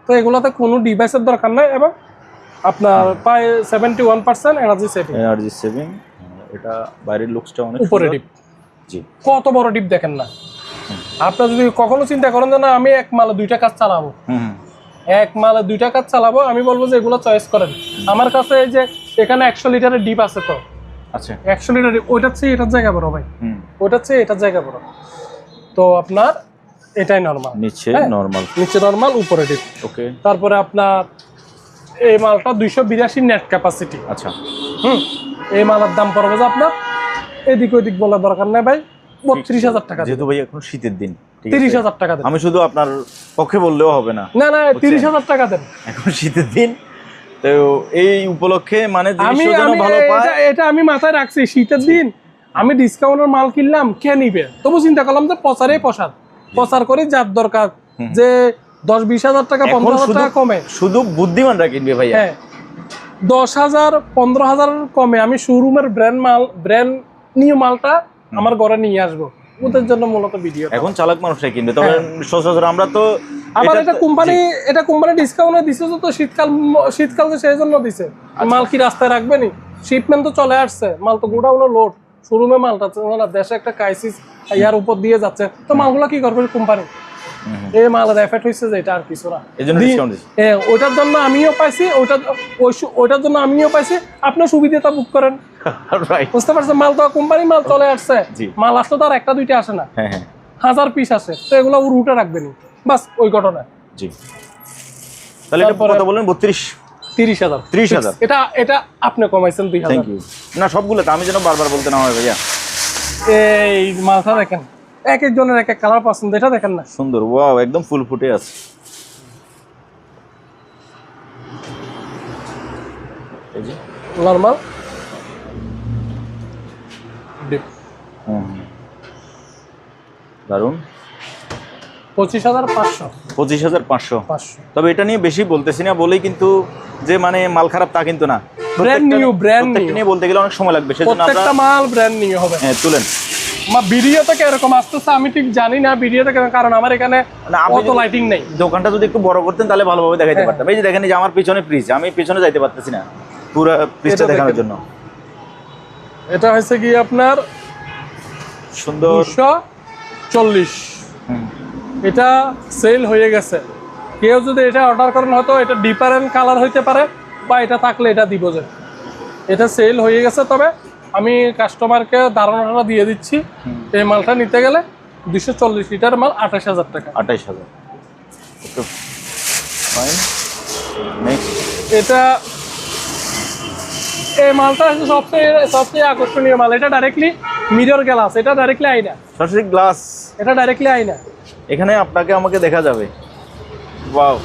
তো এগুলোতে কোনো ডিভাইসের দরকার নাই, এবং আপনার প্রায় 71% এনার্জি সেভিং। এটা বাইরের লুকসটা অনেক উপরে ডিপ, জি, কত বড় ডিপ দেখেন না। আপনার যদি কখনো চিন্তা করেন যে না আমি এক মালে 2টা কাজ চালাবো, এক মালে 2টা কাজ চালাবো, আমি বলবো যে এগুলো চয়েস করেন। আমার কাছে এই যে এখানে 100 লিটারের ডিপ আছে, তো আচ্ছা 100 লিটার, ওইটার চেয়ে এটার জায়গা বড় ভাই, ওইটার চেয়ে এটার জায়গা বড়। তো আপনার এটাই নরমাল, নিচে নরমাল, উপরে ডিপ। ওকে, তারপরে আপনার এই মালটা 282 নেট ক্যাপাসিটি। আচ্ছা, এই মালের দাম পড়বে যে আপনার এদিক ওইদিক বলার দরকার নাই ভাই, 32,000 টাকা। যেহেতু ভাই এখন শীতের দিন, 30,000 টাকা দেন। আমি শুধু আপনার পক্ষে বললেও হবে না, না 30,000 টাকা দেন, এখন শীতের দিন, তো এই উপলক্ষে মানে এটা আমি মাথায় রাখছি, শীতের দিন আমি ডিসকাউন্টের মাল কিনলাম, কে নিবে? তবু চিন্তা করলাম যে প্রচার করে যার দরকার, যে 10-20,000 টাকা 15,000 টাকা কমে শুধু বুদ্ধিমানরা কিনবে ভাইয়া। হ্যাঁ, 10,000 15,000 কমে আমি শোরুমের ব্র্যান্ড নিউ মালটা আমার ঘরে নিয়ে আসবো, ওদের জন্য মূলত ভিডিও। এখন চালাক মানুষরাই কিনবে, তবে সচরাচর আমরা তো আবার এটা কোম্পানি ডিসকাউন্টে দিছে, তো শীতকাল তো সেই জন্য দিছে। মাল কি রাস্তায় রাখবেনি, শিপমেন্ট তো চলে আসছে, মাল তো গোডাউনে লোড, শোরুমে মালটা দেশে একটা ক্রাইসিস ইয়ার উপর দিয়ে যাচ্ছে, তো মালগুলো কি করবে কোম্পানি? এই মালের এফেক্ট হয়েছে যে এটা আর কিছু না, ওইটার জন্য আমিও পাইছি, ওইটার জন্য আমিও পাইছি, আপনার সুবিধাটা বুক করেন। বুঝতে পারছেন? মাল তো কোম্পানি মাল চলে আসছে, মাল আসলে তো আর একটা দুইটা আসে না, 1000 পিস আসে, তো এগুলো রুটে রাখবেনি, বাস ওই ঘটনা। জি, তাহলে এটা কত বললেন? 30,000। এটা আপনি কমাইছেন 2000। Thank you. না সবগুলো তো আমি যেন বারবার বলতে না হয় ভাইয়া। এই মালটা দেখেন, এক একজনের এক এক কালার পছন্দ, এটা দেখেন না সুন্দর, ওয়াও একদম ফুল ফুটে আছে। এই যে নরমাল দারুন। 25,500। 25,500। তবে এটা নিয়ে বেশি বলতেছি না বলেই কিন্তু যে মানে মাল খারাপ তা কিন্তু না, ব্র্যান্ড নিউ নিয়ে বলতে গেলে অনেক সময় লাগবে, সেজন্য প্রত্যেকটা মাল ব্র্যান্ড নিউ হবে। হ্যাঁ তুলেন। ভিডিও থেকে এরকম আসতেছে আমি ঠিক জানি না ভিডিও থেকে, কারণ আমার এখানে অত লাইটিং নেই। দোকানটা যদি একটু বড় করতেন তাহলে ভালোভাবে দেখাইতে পারতাম। এই যে দেখেন, এই যে আমার পিছনে ফ্রিজ, আমি পিছনে যাইতে পারতেছি না পুরো ফ্রিজটা দেখানোর জন্য। এটা হচ্ছে কি আপনার সুন্দর 240, এটা সেল হয়ে গেছে। কেউ যদি এটা অর্ডার করেন হয়তো এটা ডিফারেন্ট কালার হইতে পারে, বা এটা থাকলে এটা দিব যে এটা সেল হয়ে গেছে। তবে আমি কাস্টমারকে ধারণাটা দিয়ে দিচ্ছি, এই মালটা নিতে গেলে 240 লিটার মাল 28,000 টাকা। 28,000। এটা এই মালটা হচ্ছে সবচেয়ে আকর্ষণীয় মাল। এটা ডাইরেক্টলি মিরর গ্লাস, এটা ডাইরেক্টলি আয়না, সরাসরি গ্লাস, এটা ডাইরেক্টলি আয়না। এখানে আপনাকে আমাকে দেখা যাবে। ওয়াও,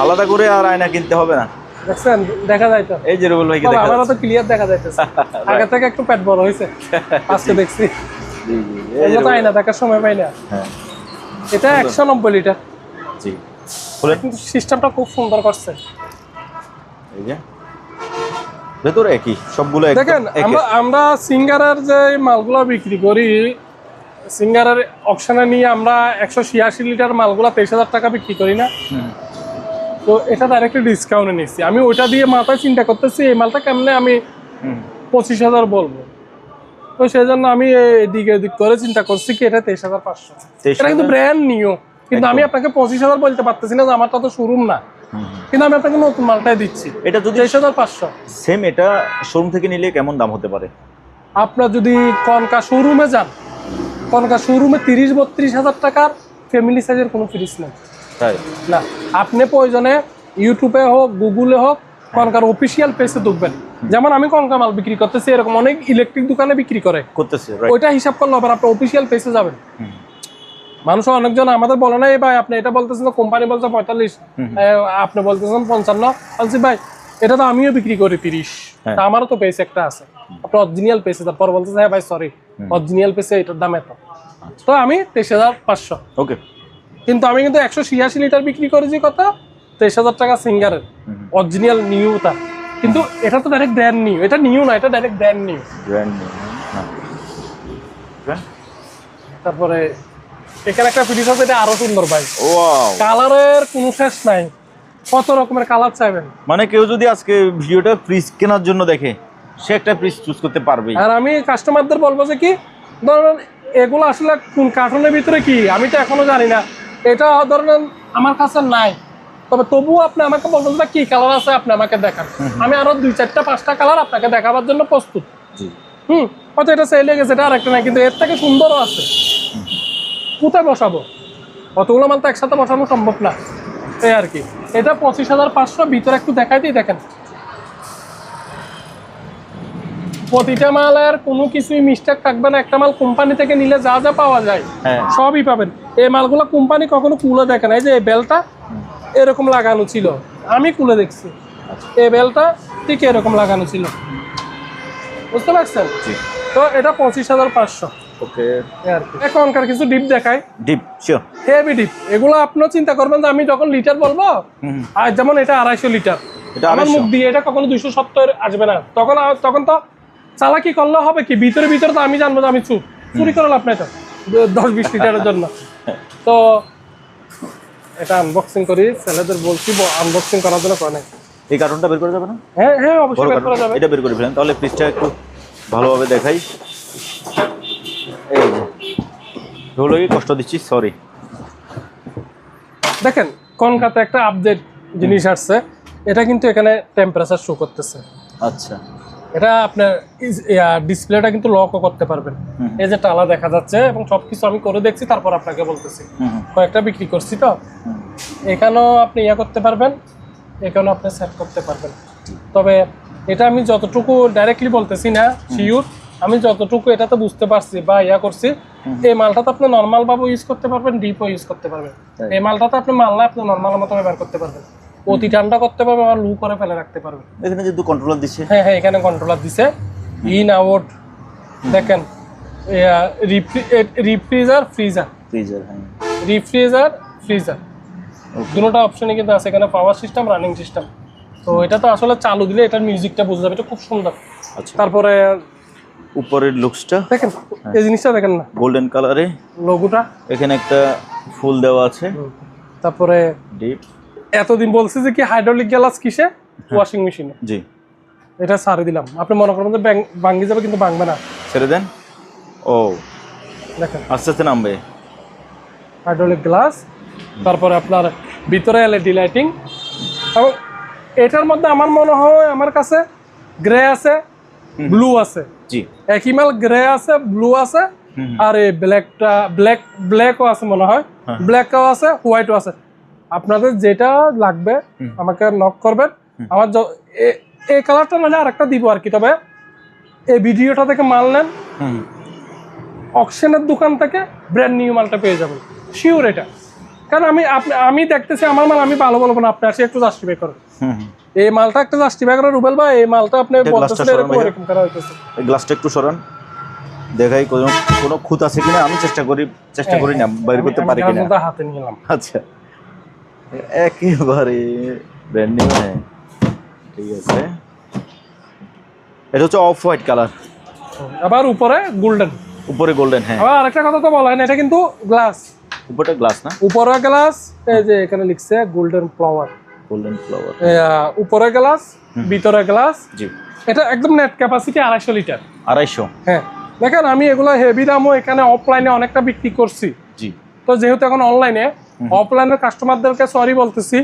আলাদা করে আর আয়না কিনতে হবে না। দেখছেন, দেখা যায় তো। এই যে রুবেল ভাইকে দেখা আমারও তো ক্লিয়ার দেখা যাইতেছে, আগে থেকে একটু পেট বড় হয়েছে, আজকে দেখছি। জি জি, এগুলো তো আয়না দেখার সময় পাই না। হ্যাঁ, এটা 190 লিটার। জি, বলেন। কিন্তু সিস্টেমটা খুব সুন্দর করছে। এই যে ভেতরে কি সবগুলো দেখেন, আমরা সিঙ্গারের যে মালগুলো বিক্রি করি, সিঙ্গারের অপশনে নিয়ে আমরা 186 লিটার মালগুলো 23,000 টাকা বিক্রি করি না, তো এটা ডাইরেক্টলি ডিসকাউন্টে নিচ্ছি। আমি ওইটা দিয়ে মাথায় চিন্তা করতেছি এই মালটা কেমনে আমি 25,000 বলবো, তো সেই জন্য আমি এদিক করে চিন্তা করছি কি এটা 23,500। এটা কিন্তু ব্র্যান্ড নিউ, কিন্তু আমি আপনাকে 25,000 বলতে পারতেছি না, যে আমারটা তো শোরুম না, কিন্তু আমি আপনাকে নতুন মালটাই দিচ্ছি। এটা যদি 23,500 সেম, এটা শোরুম থেকে নিলে কেমন দাম হতে পারে? আপনার যদি কনকা শোরুমে যান, কনকা শোরুমে 30-32,000 টাকার ফ্যামিলি সাইজের কোনো ফ্রিজ নেই। তাই না, আপনি প্রয়োজনে ইউটিউবে হোক গুগলে হোক কনকার অফিসিয়াল পেজে ঢুকবেন। যেমন আমি কনকা মাল বিক্রি করতেছি, এরকম অনেক ইলেকট্রিক দোকানে বিক্রি করতেছে, ওইটা হিসাব করলে আবার আপনি অফিসিয়াল পেজে যাবেন। মানুষ অনেকজন আমাদের বলে না, ভাই আপনি এটা বলতেছেন, কোম্পানি বলছে 45, আপনি বলতেছেন 55, বলছি ভাই এটা তো আমিও বিক্রি করি 30, তা আমারও তো পেজ একটা আছে, আপনি অরিজিনাল পেজে, তারপর বলতেছে হ্যাঁ ভাই সরি অরিজিনাল পেজে এটার দাম এত, তো আমি 23,500। ওকে, কিন্তু আমি কিন্তু 186 লিটার বিক্রি করেছি কত, 23,000 টাকা সিঙ্গারের অরিজিনাল নিউটা, কিন্তু এটা তো ডাইরেক্ট ব্র্যান্ড নিউ, এটা নিউ না, এটা ডাইরেক্ট ব্র্যান্ড নিউ। তারপরে এখানে একটা ফ্রিজ আছে, এটা আরো সুন্দর ভাই, কালারের কোনো শেষ নাই, কত রকমের কালার চাইবেন। মানে কেউ যদি আজকে ভিডিওটা ফ্রিজ কেনার জন্য দেখে, সে একটা ফ্রিজ চুজ করতে পারবে। আর আমি কাস্টমারদের বলবো যে কি, ধরেন এগুলো আসলে কোন কার্টুনের ভিতরে কি আমি তো এখনো জানি না, এটা ধরেন আমার কাছে নাই, তবে তবুও আপনি আমাকে বলবেন যে কি কালার আছে আপনি আমাকে দেখান, আমি আরো 2-4-5টা কালার আপনাকে দেখাবার জন্য প্রস্তুত। হয়তো এটা সেল হয়ে গেছে, এটা আরেকটা নাই, কিন্তু এর থেকে সুন্দরও আছে। কোথায় বসাবো, কতগুলো মাল তো একসাথে বসানো সম্ভব না, এই আর কি। এটা 25,500, ভিতরে একটু দেখাই দিই, দেখেন প্রতিটা মালের কোনো কিছুই মিস্টেক থাকবে না। একটা মাল কোম্পানি থেকে নিলে যা যা পাওয়া যায় সবই পাবেন। এই মালগুলো কোম্পানি কখনো খুলে দেখে না। এই যে এই বেলটা এরকম লাগানো ছিল, আমি খুলে দেখছি, এই বেলটা ঠিক এরকম লাগানো ছিল, বুঝতে পারছেন? তো এটা 25,500। ওকে, এখনকার কিছু ডিপ দেখায়, ডিপ শিওর, হেভি ডিপ। এগুলো আপনিও চিন্তা করবেন যে আমি যখন লিটার বলবো, আর যেমন এটা 250 লিটার, এটা আমার মুখ দিয়ে এটা কখনো 270 আসবে না। তখন তো চালাকি করলে হবে কি, ভিতরে তো আমি জানবো যে আমি চুরি করে লাভ নাই তো 10-20 লিটারের জন্য। তো এটা আনবক্সিং করি, ছেলেদের বলছি আনবক্সিং করার জন্য করে নাই। এই কার্টনটা বের করা যাবে না? হ্যাঁ হ্যাঁ অবশ্যই বের করা যাবে। এটা বের করে ফেলেন, তাহলে ফ্রিজটা একটু ভালোভাবে দেখাই। এই যে হলো কি কষ্ট দিচ্ছি, সরি। দেখেন কনকাতে একটা আপডেট জিনিস আসছে, এটা কিন্তু এখানে টেম্পারেচার শো করতেছে। আচ্ছা, এটা আপনার ডিসপ্লেটা কিন্তু লকও করতে পারবেন। এই যে টালা দেখা যাচ্ছে এবং সবকিছু আমি করে দেখছি, তারপর আপনাকে বলতেছি। কয়েকটা বিক্রি করছি তো, এখানেও আপনি করতে পারবেন, এখানেও আপনি সেট করতে পারবেন। তবে এটা আমি যতটুকু ডাইরেক্টলি বলতেছি না শিওর, আমি যতটুকু এটাতে বুঝতে পারছি বা করছি, এই মালটাতে আপনি নর্মাল ভাবে ইউজ করতে পারবেন, ডিপও ইউজ করতে পারবেন। এই মালটাতে আপনি মারলে আপনি নর্মাল মতো ব্যবহার করতে পারবেন, অতি ঠান্ডা করতে পারবেন আর লু করে ফেলে রাখতে পারবেন। এখানে যে কন্ট্রোলার দিছে, হ্যাঁ হ্যাঁ এখানে কন্ট্রোলার দিছে, ইন আউট দেখেন, রিফ্রিজার ফ্রিজার, হ্যাঁ ফ্রিজার দুটোটা অপশনই কিন্তু আছে এখানে, পাওয়ার সিস্টেম, রানিং সিস্টেম। তো এটা তো আসলে চালু দিলে এটার মিউজিকটা বোঝা যাবে, এটা খুব সুন্দর। আচ্ছা, তারপরে উপরের লুকসটা দেখেন, এই জিনিসটা দেখেন না, গোল্ডেন কালারে লোগোটা, এখানে একটা ফুল দেওয়া আছে। তারপরে ডিপ, এতদিন বলছি যে কি হাইড্রোলিক গ্লাস কিসে, ওয়াশিং মেশিনে। জি, এটা ছাড়ে দিলাম, আপনি মনে করেন যে ভাঙ্গি যাবে, কিন্তু ভাঙবে না, ছেড়ে দেন। ও দেখেন আস্তে আস্তে নামবে, হাইড্রোলিক গ্লাস। তারপরে আপনার ভিতরে এলইডি লাইটিং, এবং এটার মধ্যে আমার মনে হয় আমার কাছে গ্রে আছে, ব্লু আছে। জি, একই মাল গ্রে আছে, ব্লু আছে, আর এই ব্ল্যাকও আছে মনে হয়, ব্ল্যাকও আছে, হোয়াইটও আছে। আপনাদের যেটা লাগবে আমাকে নক করবেন। আমার এই কালারটা না আরেকটা দিব আর কি। তবে এই ভিডিওটা থেকে মাল নেন, অকশনের দোকান থেকে ব্র্যান্ড নিউ মালটা পেয়ে যাবেন শিওর এটা। কারণ আমি দেখতেছি আমার মাল আমি ভালো বলবো না, আপনি আসে একটু জাস্টিফাই করেন। এই মালটা একটা জাস্টিফাই করেন রুবেল ভাই, এই মালটা আপনি বলতেছেন এরকম করা হইতেছে। এই গ্লাসটা একটু সরান, দেখাই কোনো খুঁত আছে কিনা। আমি চেষ্টা করি না বাইর করতে পারি কিনা। হাতে নিলাম। আচ্ছা, একেবারে ব্র্যান্ড নিউ। হ্যাঁ ঠিক আছে, এটা হচ্ছে অফ হোয়াইট কালার, আবার উপরে গোল্ডেন, উপরে গোল্ডেন। হ্যাঁ, আবার আরেকটা কথা তো বলা হয় না, এটা কিন্তু গ্লাস, উপরটা গ্লাস না, উপরে গ্লাস। এই যে এখানে লিখছে গোল্ডেন ফ্লাওয়ার, উপরে গ্লাস, ভিতরে গ্লাস। জি, এটা একদম নেট ক্যাপাসিটি 250 লিটার। 250? হ্যাঁ দেখেন, আমি এগুলো হেভি দামও এখানে অফলাইনে অনেকটা বিক্রি করছি। জি, তো যেহেতু এখন অনলাইনে, অফলাইনের কাস্টমারদেরকে সরি বলতেছি,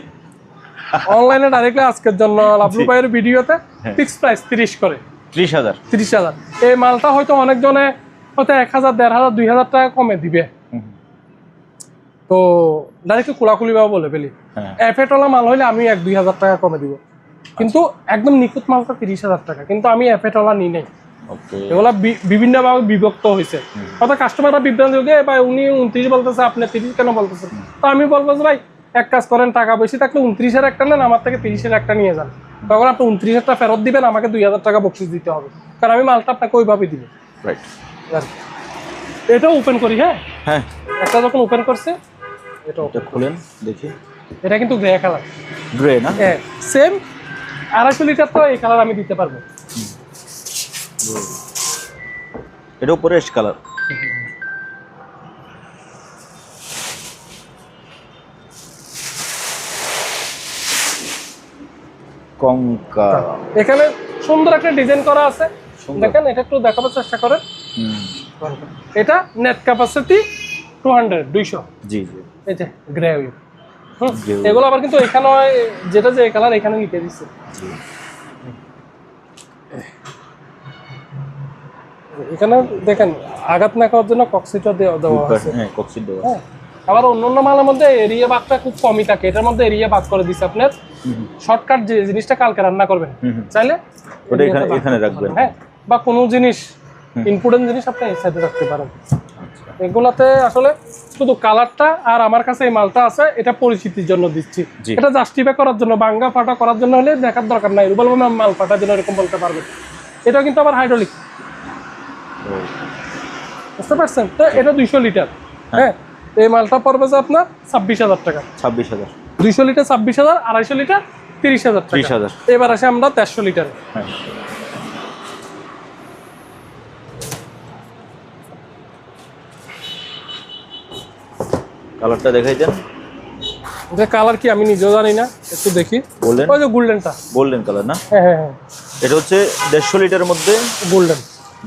অনলাইনে ডাইরেক্টলি আজকের জন্য লাভলু ভাইয়ের ভিডিওতে ফিক্স প্রাইস 30 করে, 30,000। এই মালটা হয়তো অনেকজনে হয়তো 1,000, 1,500, 2,000 টাকা কমে দিবে। তো ডাইরেক্টলি খোলাখুলি ভাবে বলে ফেলি, এফেটলা মাল হইলে আমি 1-2,000 টাকা কমে দিব, কিন্তু একদম নিখুঁত মালটা 30,000 টাকা। কিন্তু আমি এফেটলা নিই নাই, এগুলা বিভিন্নভাবে বিভক্ত হয়েছে। হয়তো কাস্টমাররা বিভ্রান্ত হয়ে ভাই উনি 29 বলতেছে, আপনি 30 কেন বলতেছেন? তো আমি বলবো যে ভাই এক কাজ করেন, টাকা বেশি থাকলে 29-এর একটা নেন, আমার থেকে 30-এর একটা নিয়ে যান। তখন আপনি 29-এরটা ফেরত দিবেন, আমাকে 2,000 টাকা বকশিস দিতে হবে, কারণ আমি মালটা আপনাকে ওইভাবে দিব। রাইট, এটাও ওপেন করি। হ্যাঁ হ্যাঁ, একটা যখন ওপেন করছে, এটা খুলেন দেখি। এটা কিন্তু গ্রে কালার, গ্রে না? হ্যাঁ সেম 250 লিটার, তো এই কালার আমি দিতে পারবো। এটা উপরে এশ কালার। কঙ্কা, এখানে সুন্দর একটা ডিজাইন করা আছে, দেখেন এটা একটু দেখাবার চেষ্টা করেন। এটা নেট ক্যাপাসিটি 200। জি জি, এই যে গ্রে ওয়েভ। এগুলো আবার কিন্তু এখানে যেটা যে কালার এখানে লিখে দিচ্ছে। এখানে দেখেন আঘাত না করার জন্য কক্সিটা দেওয়া আছে। হ্যাঁ কক্সিট দেওয়া আছে। আবার অন্যান্য মালের মধ্যে এরিয়া ভাগটা খুব কমই থাকে, এটার মধ্যে এরিয়া ভাগ করে দিচ্ছে আপনার। শর্টকাট যে জিনিসটা কালকে রান্না করবেন চাইলে ওটা এখানে রাখবেন। হ্যাঁ, বা কোনো জিনিস ইম্পর্টেন্ট জিনিস আপনি এই সাইডে রাখতে পারেন। এগুলাতে আসলে শুধু কালারটা আর আমার কাছে এই মালটা আছে, এটা পরিচিতির জন্য দিচ্ছি। এটা জাস্টিফাই করার জন্য, ভাঙ্গা ফাটা করার জন্য হলে দেখার দরকার নাই, বলবো না মাল ফাটার জন্য এরকম বলতে পারবেন। এটা কিন্তু আবার হাইড্রোলিক, বুঝতে পারছেন? তো এটা 200 লিটার। হ্যাঁ, এই মালটা পড়বে যে আপনার 26,000 টাকা। 26,000, 200 লিটার 26,000, 250 লিটার 30,000 টাকা। 30,000। এবার আসে আমরা 150 লিটারে। হ্যাঁ, কালারটা দেখাই দেন। যে কালার কি আমি নিজেও জানি না, একটু দেখি। বললেন ওই যে গোল্ডেনটা। গোল্ডেন কালার না? হ্যাঁ হ্যাঁ হ্যাঁ, এটা হচ্ছে 150 লিটারের মধ্যে গোল্ডেন।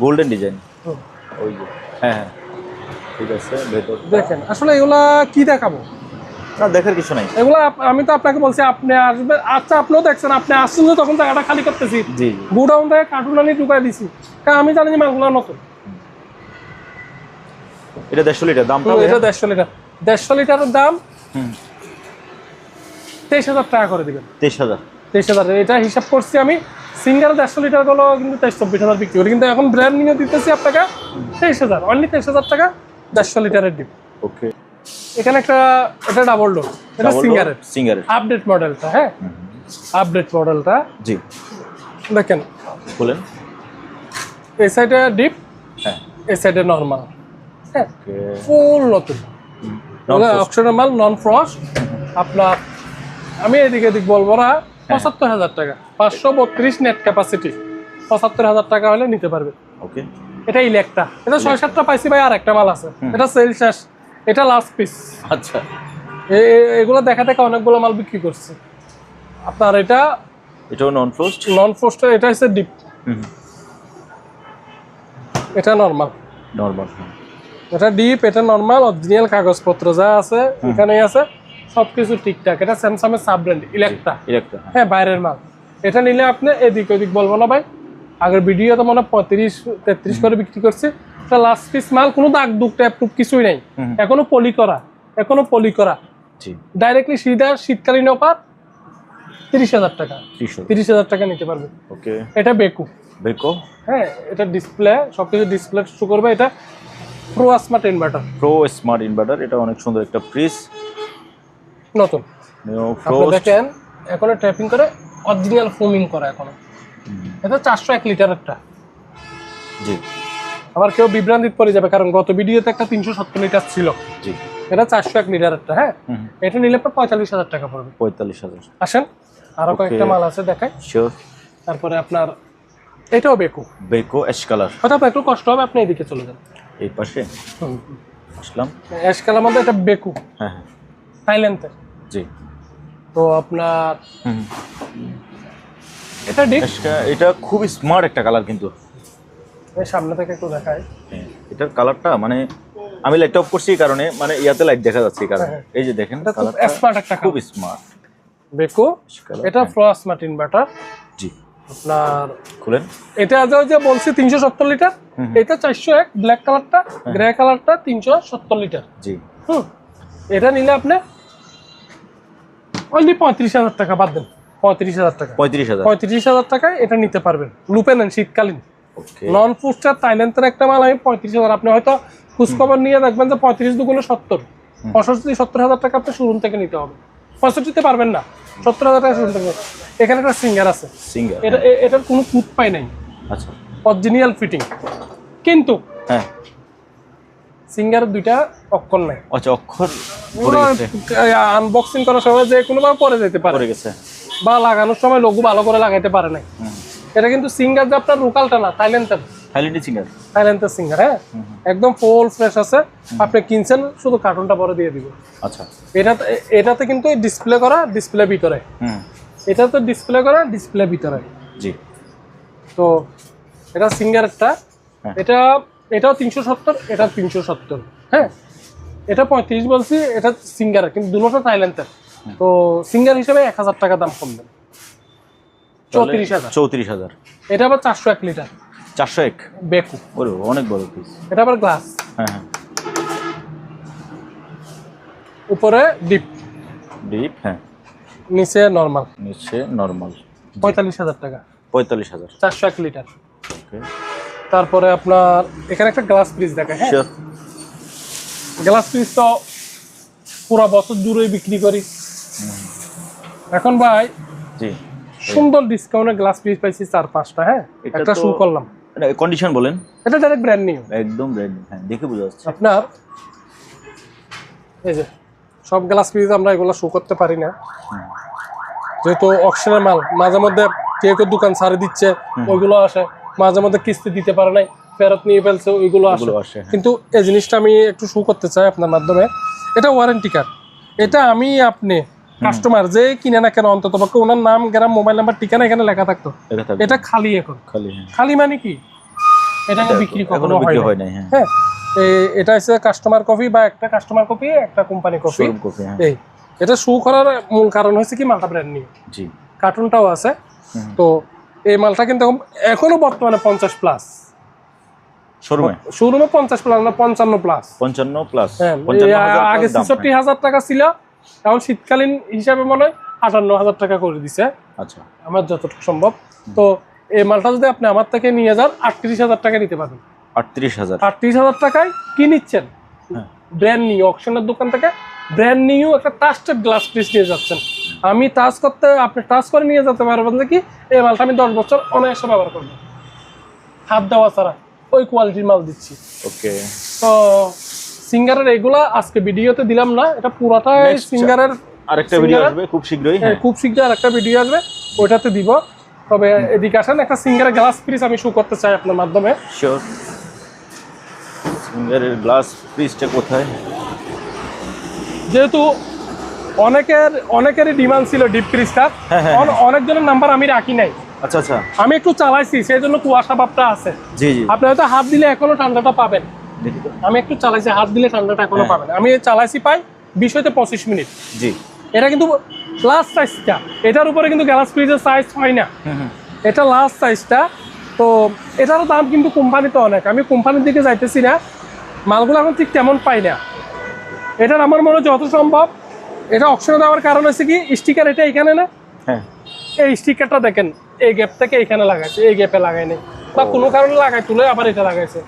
Golden design. ওই যে হ্যাঁ হ্যাঁ ঠিক আছে। ভেতর দেখেন আসলে এগুলা কি দেখাবো, না দেখার কিছু নাই। এগুলা আমি তো আপনাকে বলছি আপনি আসবেন, আচ্ছা আপনিও দেখছেন, আপনি আসছেন যে তখন জায়গাটা খালি করতেছি, জি গোডাউন থেকে কার্টুন আনি ঢুকাই দিছি, কারণ আমি জানি যে মালগুলো নতুন। এটা 150 লিটার দামটা এটা 150 লিটার, 150 লিটারের দাম 23,000 টাকা করে দিবেন। 23,000। 23,000, এটা হিসাব করছি আমি। সিঙ্গার 150 লিটার গুলো কিন্তু 23-24,000 বিক্রি করি, কিন্তু এখন ব্র্যান্ড নিয়ে দিতেছি আপনাকে 23,000, অনলি 23,000 টাকা 150 লিটারের ডিপ। ওকে, এখানে একটা, এটা ডাবল ডোর, এটা সিঙ্গারের সিঙ্গারের আপডেট মডেলটা। হ্যাঁ, আপডেট মডেলটা জি। দেখেন, বলেন। এই সাইডে ডিপ, হ্যাঁ এই সাইডে নরমাল। হ্যাঁ, ওকে, ফুল নতুন অপশনাল মাল, নন ফ্রস্ট। আপনার আমি এদিকে এদিক বলবো না, 75,000 টাকা, 532 নেট ক্যাপাসিটি, 75,000 টাকা হলে নিতে পারবে। ওকে, এটা ইলেকট্রা, এটা 6-7টা পাইছি ভাই, আর একটা মাল আছে, এটা সেল শেষ, এটা লাস্ট পিস। আচ্ছা, এগুলো দেখা দেখা অনেকগুলো মাল বিক্রি করছে। আপনার এটা এটাও নন ফ্রস্ট। নন ফ্রস্টের, এটা হচ্ছে ডিপ, এটা নরমাল। নরমাল। এটা ডিপ, এটা নরমাল, অরিজিনাল কাগজপত্র যা আছে এখানেই আছে, সবকিছু ঠিকঠাক। এটা স্যামসাং এর সাব ব্র্যান্ড ইলেকট্রা। ইলেকট্রা হ্যাঁ, বাইরের মাল। এটা নিলে আপনি এদিক ওদিক বলবো না ভাই, আগের ভিডিও তো মনে হয় 35-33 করে বিক্রি করছে। এটা লাস্ট পিস মাল, কোনো দাগ দুগ ট্যাপ টুপ কিছুই নাই, এখনো পলি করা, এখনো পলি করা। জি, ডাইরেক্টলি সিধা শীতকালীন অফার 30,000 টাকা, 30,000। 30,000 টাকা নিতে পারবে। ওকে, এটা বেকু। বেকো। হ্যাঁ, এটা ডিসপ্লে, সবকিছু ডিসপ্লে শো করবে। এটা pro smart inverter, pro smart inverter. এটা অনেক সুন্দর একটা ফ্রিজ, নতুন। নিও আপনি ফ্রস্ট। দেখেন এখনো ট্যাপিং করে, অরিজিনাল ফোমিং করা এখনো। এটা 401 লিটারেরটা। জি আবার কেউ বিভ্রান্তিত পড়ে যাবে, কারণ গত ভিডিওতে একটা 370 লিটার ছিল, জি। এটা 401 লিটারেরটা। হ্যাঁ, এটা নিলে পর 45,000 টাকা পড়বে। 45,000। আসেন, আরো কয়েকটা মাল আছে দেখাই। শিওর। তারপরে আপনার এটাও বেকু, বেকো অ্যাশ কালার। হয়তো আপনার একটু কষ্ট হবে, আপনি এদিকে চলে যান। এই পাশে আসলাম। অ্যাশ কালার মধ্যে এটা বেকু, হ্যাঁ হ্যাঁ থাইল্যান্ডের। জি। তো আপনার এটা ডিপ, এটা খুবই স্মার্ট একটা কালার কিন্তু। সামনে থেকে একটু দেখাই। এটার কালারটা মানে আমি লাইট অফ করছি এই কারণে, মানে ইয়াতে লাইট দেখা যাচ্ছে এই কারণে। এই যে দেখেন, এটা খুব কালারটা স্মার্ট একটা খুব স্মার্ট। বেকু। এটা প্রো স্মার্ট ইনভার্টার। জি, আপনার খুলেন। এটা যে বলছি 370 লিটার, এটা 401, ব্ল্যাক কালারটা, গ্রে কালারটা 370 লিটার। জি। এটা নিলে আপনি অনলি 35,000 টাকা, বাদ দেন 35,000 টাকা, 35,000। 35,000 টাকায় এটা নিতে পারবেন। লুপে নেন শীতকালীন, ওকে, নন ফুস্টার থাইল্যান্ডের একটা মাল আমি 35,000। আপনি হয়তো খোঁজখবর নিয়ে দেখবেন যে 35 দুগুলো 70, 65-70,000 টাকা আপনি শোরুম থেকে নিতে হবে। 65-তে পারবেন না, 70,000 টাকা শোরুম থেকে। এখানে একটা সিঙ্গার আছে, সিঙ্গার। এটার কোনো কুট পাই নাই, আচ্ছা, অরিজিনাল ফিটিং, কিন্তু হ্যাঁ। সিঙ্গারের দুইটা অক্ষর নাই। আচ্ছা, অক্ষর পড়ে গেছে। আনবক্সিং করার সময় যে কোনো ভাবে পরে যেতে পারে, পড়ে গেছে। বা লাগানোর সময় লোগো ভালো করে লাগাইতে পারে নাই। এটা কিন্তু সিঙ্গার যে আপনার লোকালটা না, থাইল্যান্ডের, থাইল্যান্ডি সিঙ্গার। থাইল্যান্ডের সিঙ্গার। হ্যাঁ, একদম ফুল ফ্রেশ আছে। আপনি কিনছেন, শুধু কার্টুনটা পরে দিয়ে দিব। আচ্ছা, এটাতে কিন্তু ডিসপ্লে করা, ডিসপ্লে ভিতরে। এটা তো ডিসপ্লে করা, ডিসপ্লে ভিতরে। জি। তো এটা সিঙ্গারেরটা, এটাও 370, এটা 370। হ্যাঁ, এটা 35 বলছি, এটা সিঙ্গার, কিন্তু দুটোটা থাইল্যান্ডের। তো সিঙ্গার হিসেবে 1,000 টাকা দাম কম দেন, 34,000। 34,000। এটা আবার 401 লিটার 401 বেকু। ওরে অনেক বড় পিস। এটা আবার গ্লাস, হ্যাঁ হ্যাঁ, উপরে ডিপ, ডিপ। হ্যাঁ, নিচে নরমাল। নিচে নরমাল। 45,000 টাকা, 45,000। 401 লিটার। ওকে, তারপরে আপনার এখানে একটা গ্লাস ফ্রিজ দেখে। হ্যাঁ, শিওর। গ্লাস ফ্রিজ তো পুরো বছর জুড়েই বিক্রি করি। এখন ভাই জি, সুন্দর ডিসকাউন্টে গ্লাস ফ্রিজ পাইছি 4-5টা। হ্যাঁ, একটা শু করলাম। কন্ডিশন বলেন। এটা ডাইরেক্ট ব্র্যান্ড নিউ, একদম ব্র্যান্ড। হ্যাঁ, দেখে বোঝা যাচ্ছে। আপনার এই যে সব গ্লাস ফ্রিজ আমরা এগুলো শো করতে পারি না। যেহেতু অকশনের মাল, মাঝে মধ্যে কেউ কেউ দোকান ছাড়ে দিচ্ছে, ওইগুলো আসে। মাঝে মধ্যে কিস্তি দিতে পারে নাই, ফেরত নিয়ে ফেলছে, ওইগুলো আসে। কিন্তু এই জিনিসটা আমি একটু শো করতে চাই আপনার মাধ্যমে। এটা ওয়ারেন্টি কার্ড, এটা আমি আপনি কাস্টমার যে কিনে না কেন অন্তত পক্ষে ওনার নাম, গ্রাম, মোবাইল নাম্বার, ঠিকানা এখানে লেখা থাকতো। এটা খালি এখন, খালি মানে কি এটা বিক্রি কখনো হয় না। হ্যাঁ, এটা হচ্ছে কাস্টমার কপি বা একটা কাস্টমার কপি, একটা কোম্পানি কপি। এই এটা শো করার মূল কারণ হচ্ছে কি মালটা ব্র্যান্ড নিউ, জি কার্টুনটাও আছে। তো এই মালটা কিন্তু এখনো বর্তমানে 50+, শোরুমে 50+ না 55+। হ্যাঁ, আগে 66,000 টাকা ছিল, এখন শীতকালীন হিসাবে মনে হয় 58,000 টাকা করে দিছে। আচ্ছা, আমার যতটুকু সম্ভব। তো এই মালটা যদি আপনি আমার থেকে নিয়ে যান 38,000 টাকা নিতে পারবেন। 38,000 টাকায় কি নিচ্ছেন? ব্র্যান্ড নিউ অকশনের দোকান থেকে ব্র্যান্ড নিউ একটা টাস্টেড গ্লাস পিস নিয়ে যাচ্ছেন। আমি টাচ করতে, আপনি টাচ করে নিয়ে যেতে পারবেন যে কি এই মালটা আমি 10 বছর অনায়াসে ব্যবহার করবো, হাত দেওয়া ছাড়া। ওই কোয়ালিটির মাল দিচ্ছি। ওকে, তো সিঙ্গারের এগুলা আজকে ভিডিওতে দিলাম না, এটা পুরোটাই সিঙ্গারের আরেকটা ভিডিও আসবে খুব শীঘ্রই। হ্যাঁ, খুব শীঘ্রই আরেকটা ভিডিও আসবে, ওইটাতে দিব। তবে এদিকে আসেন, একটা সিঙ্গারের গ্লাস পিস আমি শো করতে চাই আপনার মাধ্যমে। শিওর। সিঙ্গারের গ্লাস পিসটা কোথায়? যেহেতু অনেকেরই ডিমান্ড ছিল ডিপ পিসটা, অনেকজনের নাম্বার আমি রাখি নাই। আচ্ছা আচ্ছা, আমি একটু চালাইছি, সেই জন্য কুয়াশা ভাবটা আছে। জি জি, আপনি হয়তো হাত দিলে এখনো ঠান্ডাটা পাবেন। আমি একটু চালাইছি, হাত দিলে ঠান্ডাটা এখনো পাবেন। আমি চালাইছি প্রায় 20 হতে 25 মিনিট। জি, এটা কিন্তু লাস্ট সাইজটা, এটার উপরে কিন্তু গ্লাস ফ্রিজের সাইজ হয় না, এটা লাস্ট সাইজটা। তো এটারও দাম কিন্তু কোম্পানিতে অনেক, আমি কোম্পানির দিকে যাইতেছি না, মালগুলো এখন ঠিক তেমন পাই না। এটার আমার মনে হয় যত সম্ভব, এটা অকশনে দেওয়ার কারণ হচ্ছে কি স্টিকার এটা এখানে না, এই স্টিকারটা দেখেন এই গ্যাপ থেকে এখানে লাগাইছে, এই গ্যাপে লাগাই নেই, বা কোনো কারণে লাগাই তুলে আবার এটা লাগাইছে।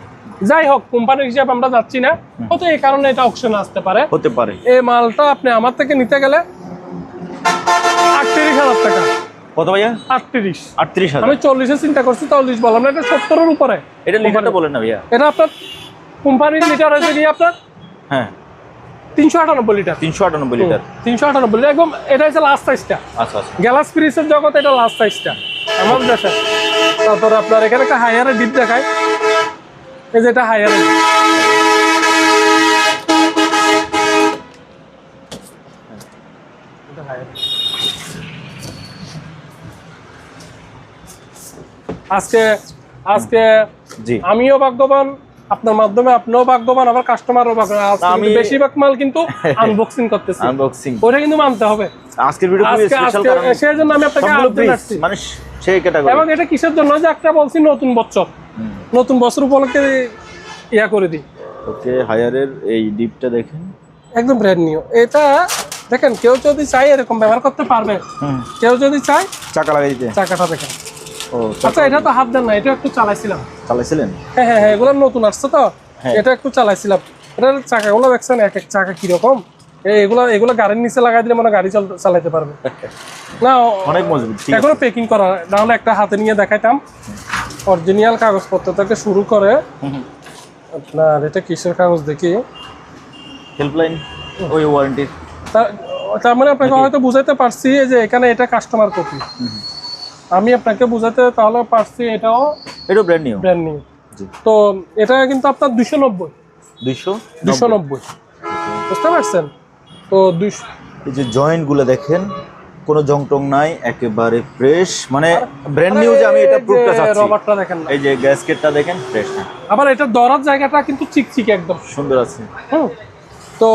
যাই হোক, কোম্পানির হিসাবে আমরা যাচ্ছি না, হয়তো এই কারণে এটা অকশনে আসতে পারে, হতে পারে। এই মালটা আপনি আমার থেকে নিতে গেলে 38,000 টাকা। কত ভাইয়া? 38,000। আমি 40-এ চিন্তা করছি, 40 বললাম না, এটা 70-এর উপরে। এটা লিটারটা বলেন না ভাইয়া, এটা আপনার কোম্পানির লিটার হয়েছে কি আপনার 398 লিটার। 398 লিটার, 398 লিটার একদম। এটা হচ্ছে লাস্ট সাইজটা। আচ্ছা আচ্ছা, গ্লাস ফ্রিজের জগতে এটা লাস্ট সাইজটা আমার দেশে। তারপরে আপনার এখানে একটা হায়ারের ডিপ দেখায়, এই যে এটা হায়ারের। আজকে আমিও ভাগ্যবান, আপনার মাধ্যমে আপনিও ভাগ্যবান, আমার কাস্টমারও ভাগ্যবান। আমি বেশিরভাগ মাল কিন্তু আনবক্সিং করতেছি, ওটা কিন্তু মানতে হবে। আজকের ভিডিও খুবই স্পেশাল, কারণ সেই জন্য আমি আপনাকে আপডেট দিচ্ছি, মানে সেই ক্যাটাগরি। এবং এটা কিসের জন্য, যে একটা বলছি নতুন বছর উপলক্ষে ইয়া করে দিই। ওকে, হায়ারের এই ডিপটা দেখেন, একদম ব্র্যান্ড নিউ। এটা দেখেন, কেউ যদি চায় এরকম ব্যবহার করতে পারবে, কেউ যদি চায় চাকা লাগাই দিতে। চাকাটা দেখেন। আচ্ছা, এটা তো হাত দেন না, এটা একটু চালাইছিলাম। চালাইছিলেন? হ্যাঁ হ্যাঁ হ্যাঁ, এগুলো নতুন আসছে তো, এটা একটু চালাইছিলাম। এটার চাকাগুলো দেখছেন, এক এক চাকা কিরকম। এগুলো গাড়ির নিচে লাগাই দিলে মনে গাড়ি চালাইতে পারবে না, অনেক মজবুত। এখনো পেকিং করা, নাহলে একটা হাতে নিয়ে দেখাইতাম। অরিজিনাল কাগজপত্র থেকে শুরু করে আপনার এটা কিসের কাগজ দেখি, হেল্পলাইন, ওই ওয়ারেন্টি। তার মানে আপনাকে হয়তো বুঝাইতে পারছি যে এখানে এটা কাস্টমার কপি। আমি আপনাকে বুঝাতে তাহলে পারছি এটা ব্র্যান্ড নিউ। তো এটা কিন্তু আপনার 290 বুঝতে পারছেন? তো এই যে জয়েন্ট গুলো দেখেন, কোনো জং টং নাই, একেবারে ফ্রেশ, মানে ব্র্যান্ড নিউ। যে আমি এটা প্রুফটা চাচ্ছি, রবারটা দেখেন, এই যে গ্যাসকেটটা দেখেন, ফ্রেশ না। আবার এটা ধরার জায়গাটা কিন্তু চিকচিক একদম সুন্দর আছে। তো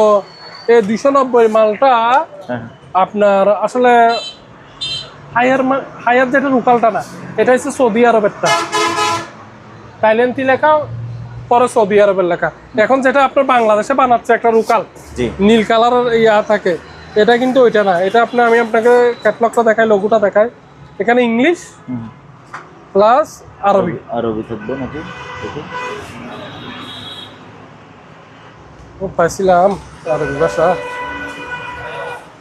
এই 290 মালটা আপনার আসলে হায়ার যেটা রুকালটা না, এটা হচ্ছে সৌদি আরবেরটা, থাইল্যান্ডি লেখা, পরে সৌদি আরবের লেখা। এখন যেটা আপনার বাংলাদেশে বানাচ্ছে একটা রুকাল, নীল কালারের ইয়া থাকে, এটা কিন্তু ওইটা না। এটা আমি আপনাকে ক্যাটলগটা দেখাই, লোগোটা দেখাই, এখানে ইংলিশ প্লাস আরবি থাকবে নাকি পাইছিলাম আরবি ভাষা,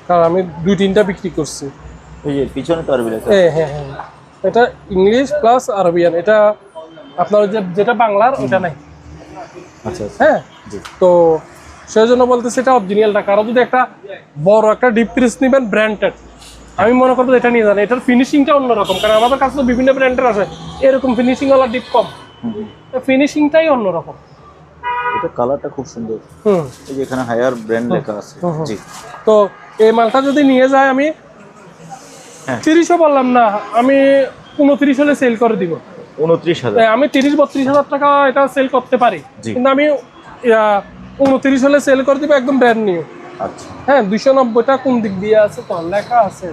কারণ আমি 2-3টা বিক্রি করছি। এই যে পিছনে তো আরবি লেখা। হ্যাঁ হ্যাঁ হ্যাঁ, এটা ইংলিশ প্লাস আরবিয়ান, এটা আপনার যেটা বাংলার ওটা নাই। আচ্ছা হ্যাঁ, তো সেই জন্য বলতেছি এটা অরিজিনালটা। কারো যদি একটা বড় একটা ডিপ ফ্রিজ নেবেন ব্র্যান্ডেড, আমি মনে করবো এটা নিয়ে যান, এটার ফিনিশিংটা অন্যরকম, কারণ আমাদের কাছে তো বিভিন্ন ব্র্যান্ডের আছে এরকম ফিনিশিং ওয়ালা ডিপ কম, ফিনিশিংটাই অন্যরকম। এটা কালারটা খুব সুন্দর, হুম। এই যে এখানে হায়ার ব্র্যান্ড লেখা আছে। জি, তো এই মালটা যদি নিয়ে যায় আমি 30ও বললাম না, আমি 29 হলে সেল করে দিব। 29,000? আমি 30-32 হাজার টাকা এটা সেল করতে পারি, কিন্তু আমি 29 হলে সেল করে দিব, একদম ব্র্যান্ড নিউ। আচ্ছা, হ্যাঁ, 290টা কোন দিক দিয়ে আছে তো লেখা আছে,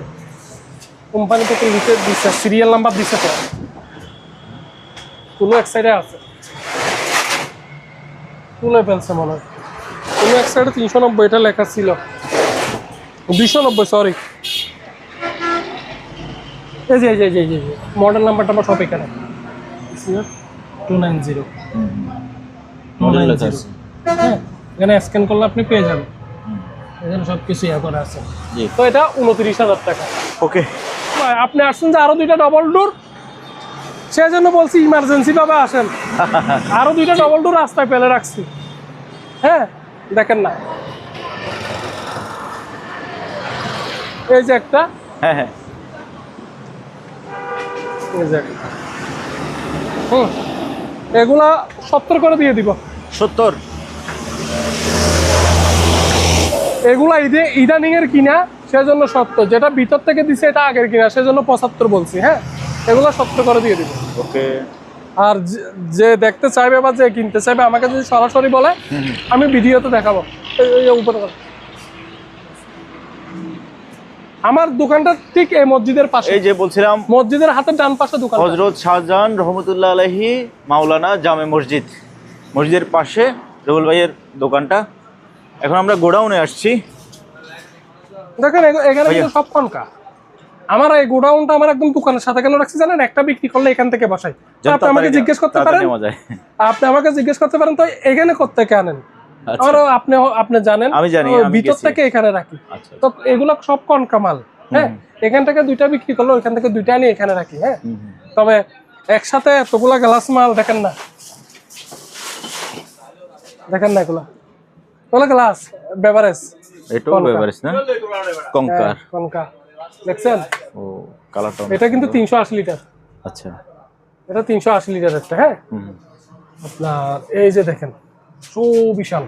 কোম্পানি থেকে লিখে দিচ্ছে, সিরিয়াল নাম্বার দিচ্ছে তো, কোনো এক সাইডে আছে, তুলে ফেলছে মনে হয়, কোনো এক সাইডে 390 লেখা ছিল, 290, সরি। এই যে মডেল নাম্বারটা আমার সব এখানে 290 মডেল লেখা আছে। হ্যাঁ, এখানে স্ক্যান করলে আপনি পেয়ে যাবেন, এখানে সব কিছু ইয়া করা আছে। জি, তো এটা 29,000 টাকা। ওকে। আপনি আসছেন যে আরো 2টা ডবল ডোর, সেজন্য বলছি ইমার্জেন্সি ভাবে আসেন, আরো 2টা ডবল ডোর রাস্তায় ফেলে রাখছি। হ্যাঁ, দেখেন না, এই যে একটা, হ্যাঁ হ্যাঁ, এই যে একটা। এগুলা 70 করে দিয়ে দিব। 70? এগুলা ইদানিং এর কিনা, সেজন্য 70, যেটা ভিতর থেকে দিছে এটা আগের কিনা, সেজন্য 75 বলছি। হ্যাঁ, এগুলা 70 করে দিয়ে দিব। ওকে। আর যে দেখতে চাইবে বা যে কিনতে চাইবে আমাকে যদি সরাসরি বলে, আমি ভিডিওতে দেখাবো। উপরে আমার দোকানটা ঠিক এই মসজিদের পাশে, এই যে বলছিলাম মসজিদের হাতের ডান পাশে দোকান, হযরত শাহজাহান রহমতুল্লাহ আলাইহি মাওলানা জামে মসজিদ, মসজিদের পাশে রুবেল ভাইয়ের দোকানটা। এখন আমরা গোডাউনে আসছি। দেখেন এখানে কিন্তু সব কনকা। আমার এই গোডাউনটা আমার একদম দোকানের সাথে কেন রাখছি জানেন, একটা বিক্রি করলে এখান থেকে বসাই। আপনি আমাকে জিজ্ঞেস করতে পারেন, তো এখানে কোত্থেকে আনেন, আপনি জানেন, আমি জানি, ভিতর থেকে এখানে রাখি। তো এগুলো সব কনকা মাল। হ্যাঁ, এখান থেকে 2টা বিক্রি করলে ওইখান থেকে 2টা নিয়ে এখানে রাখি। হ্যাঁ, তবে একসাথে এতগুলা গ্লাস মাল দেখেন না, এগুলা গ্লাস বেভারেজ, এটাও বেভারেজ না, কঙ্কার কনকা দেখছেন। ও, কালারটা এটা কিন্তু 380 লিটার। আচ্ছা, এটা 380 লিটার একটা। হ্যাঁ, আপনার এই যে দেখেন, বিশাল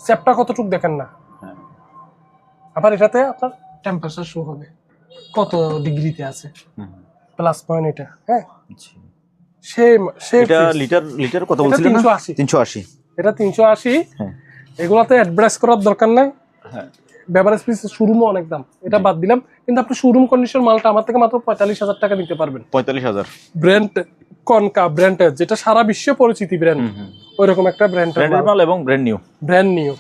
চ্যাপটা কতটুক দেখেন না। আবার এটাতে আপনার টেম্পারেচার শো হবে কত ডিগ্রিতে আছে, প্লাস পয়েন্ট এটা। হ্যাঁ, এটা লিটার কত বলছিলেন? 380। এটা 380। হ্যাঁ, এগুলাতে অ্যাডভাইস করার দরকার নাই। হ্যাঁ, বেভারেজ পিস শোরুমও অনেক দাম, এটা বাদ দিলাম, কিন্তু আপনি শোরুম কন্ডিশন মালটা আমার থেকে মাত্র 45,000 টাকা নিতে পারবেন। 45,000? ব্র্যান্ড কনকা, ব্র্যান্ডের, যেটা সারা বিশ্বে পরিচিতি ব্র্যান্ড, ওইরকম একটা ব্র্যান্ডের মাল এবং ব্র্যান্ড নিউ।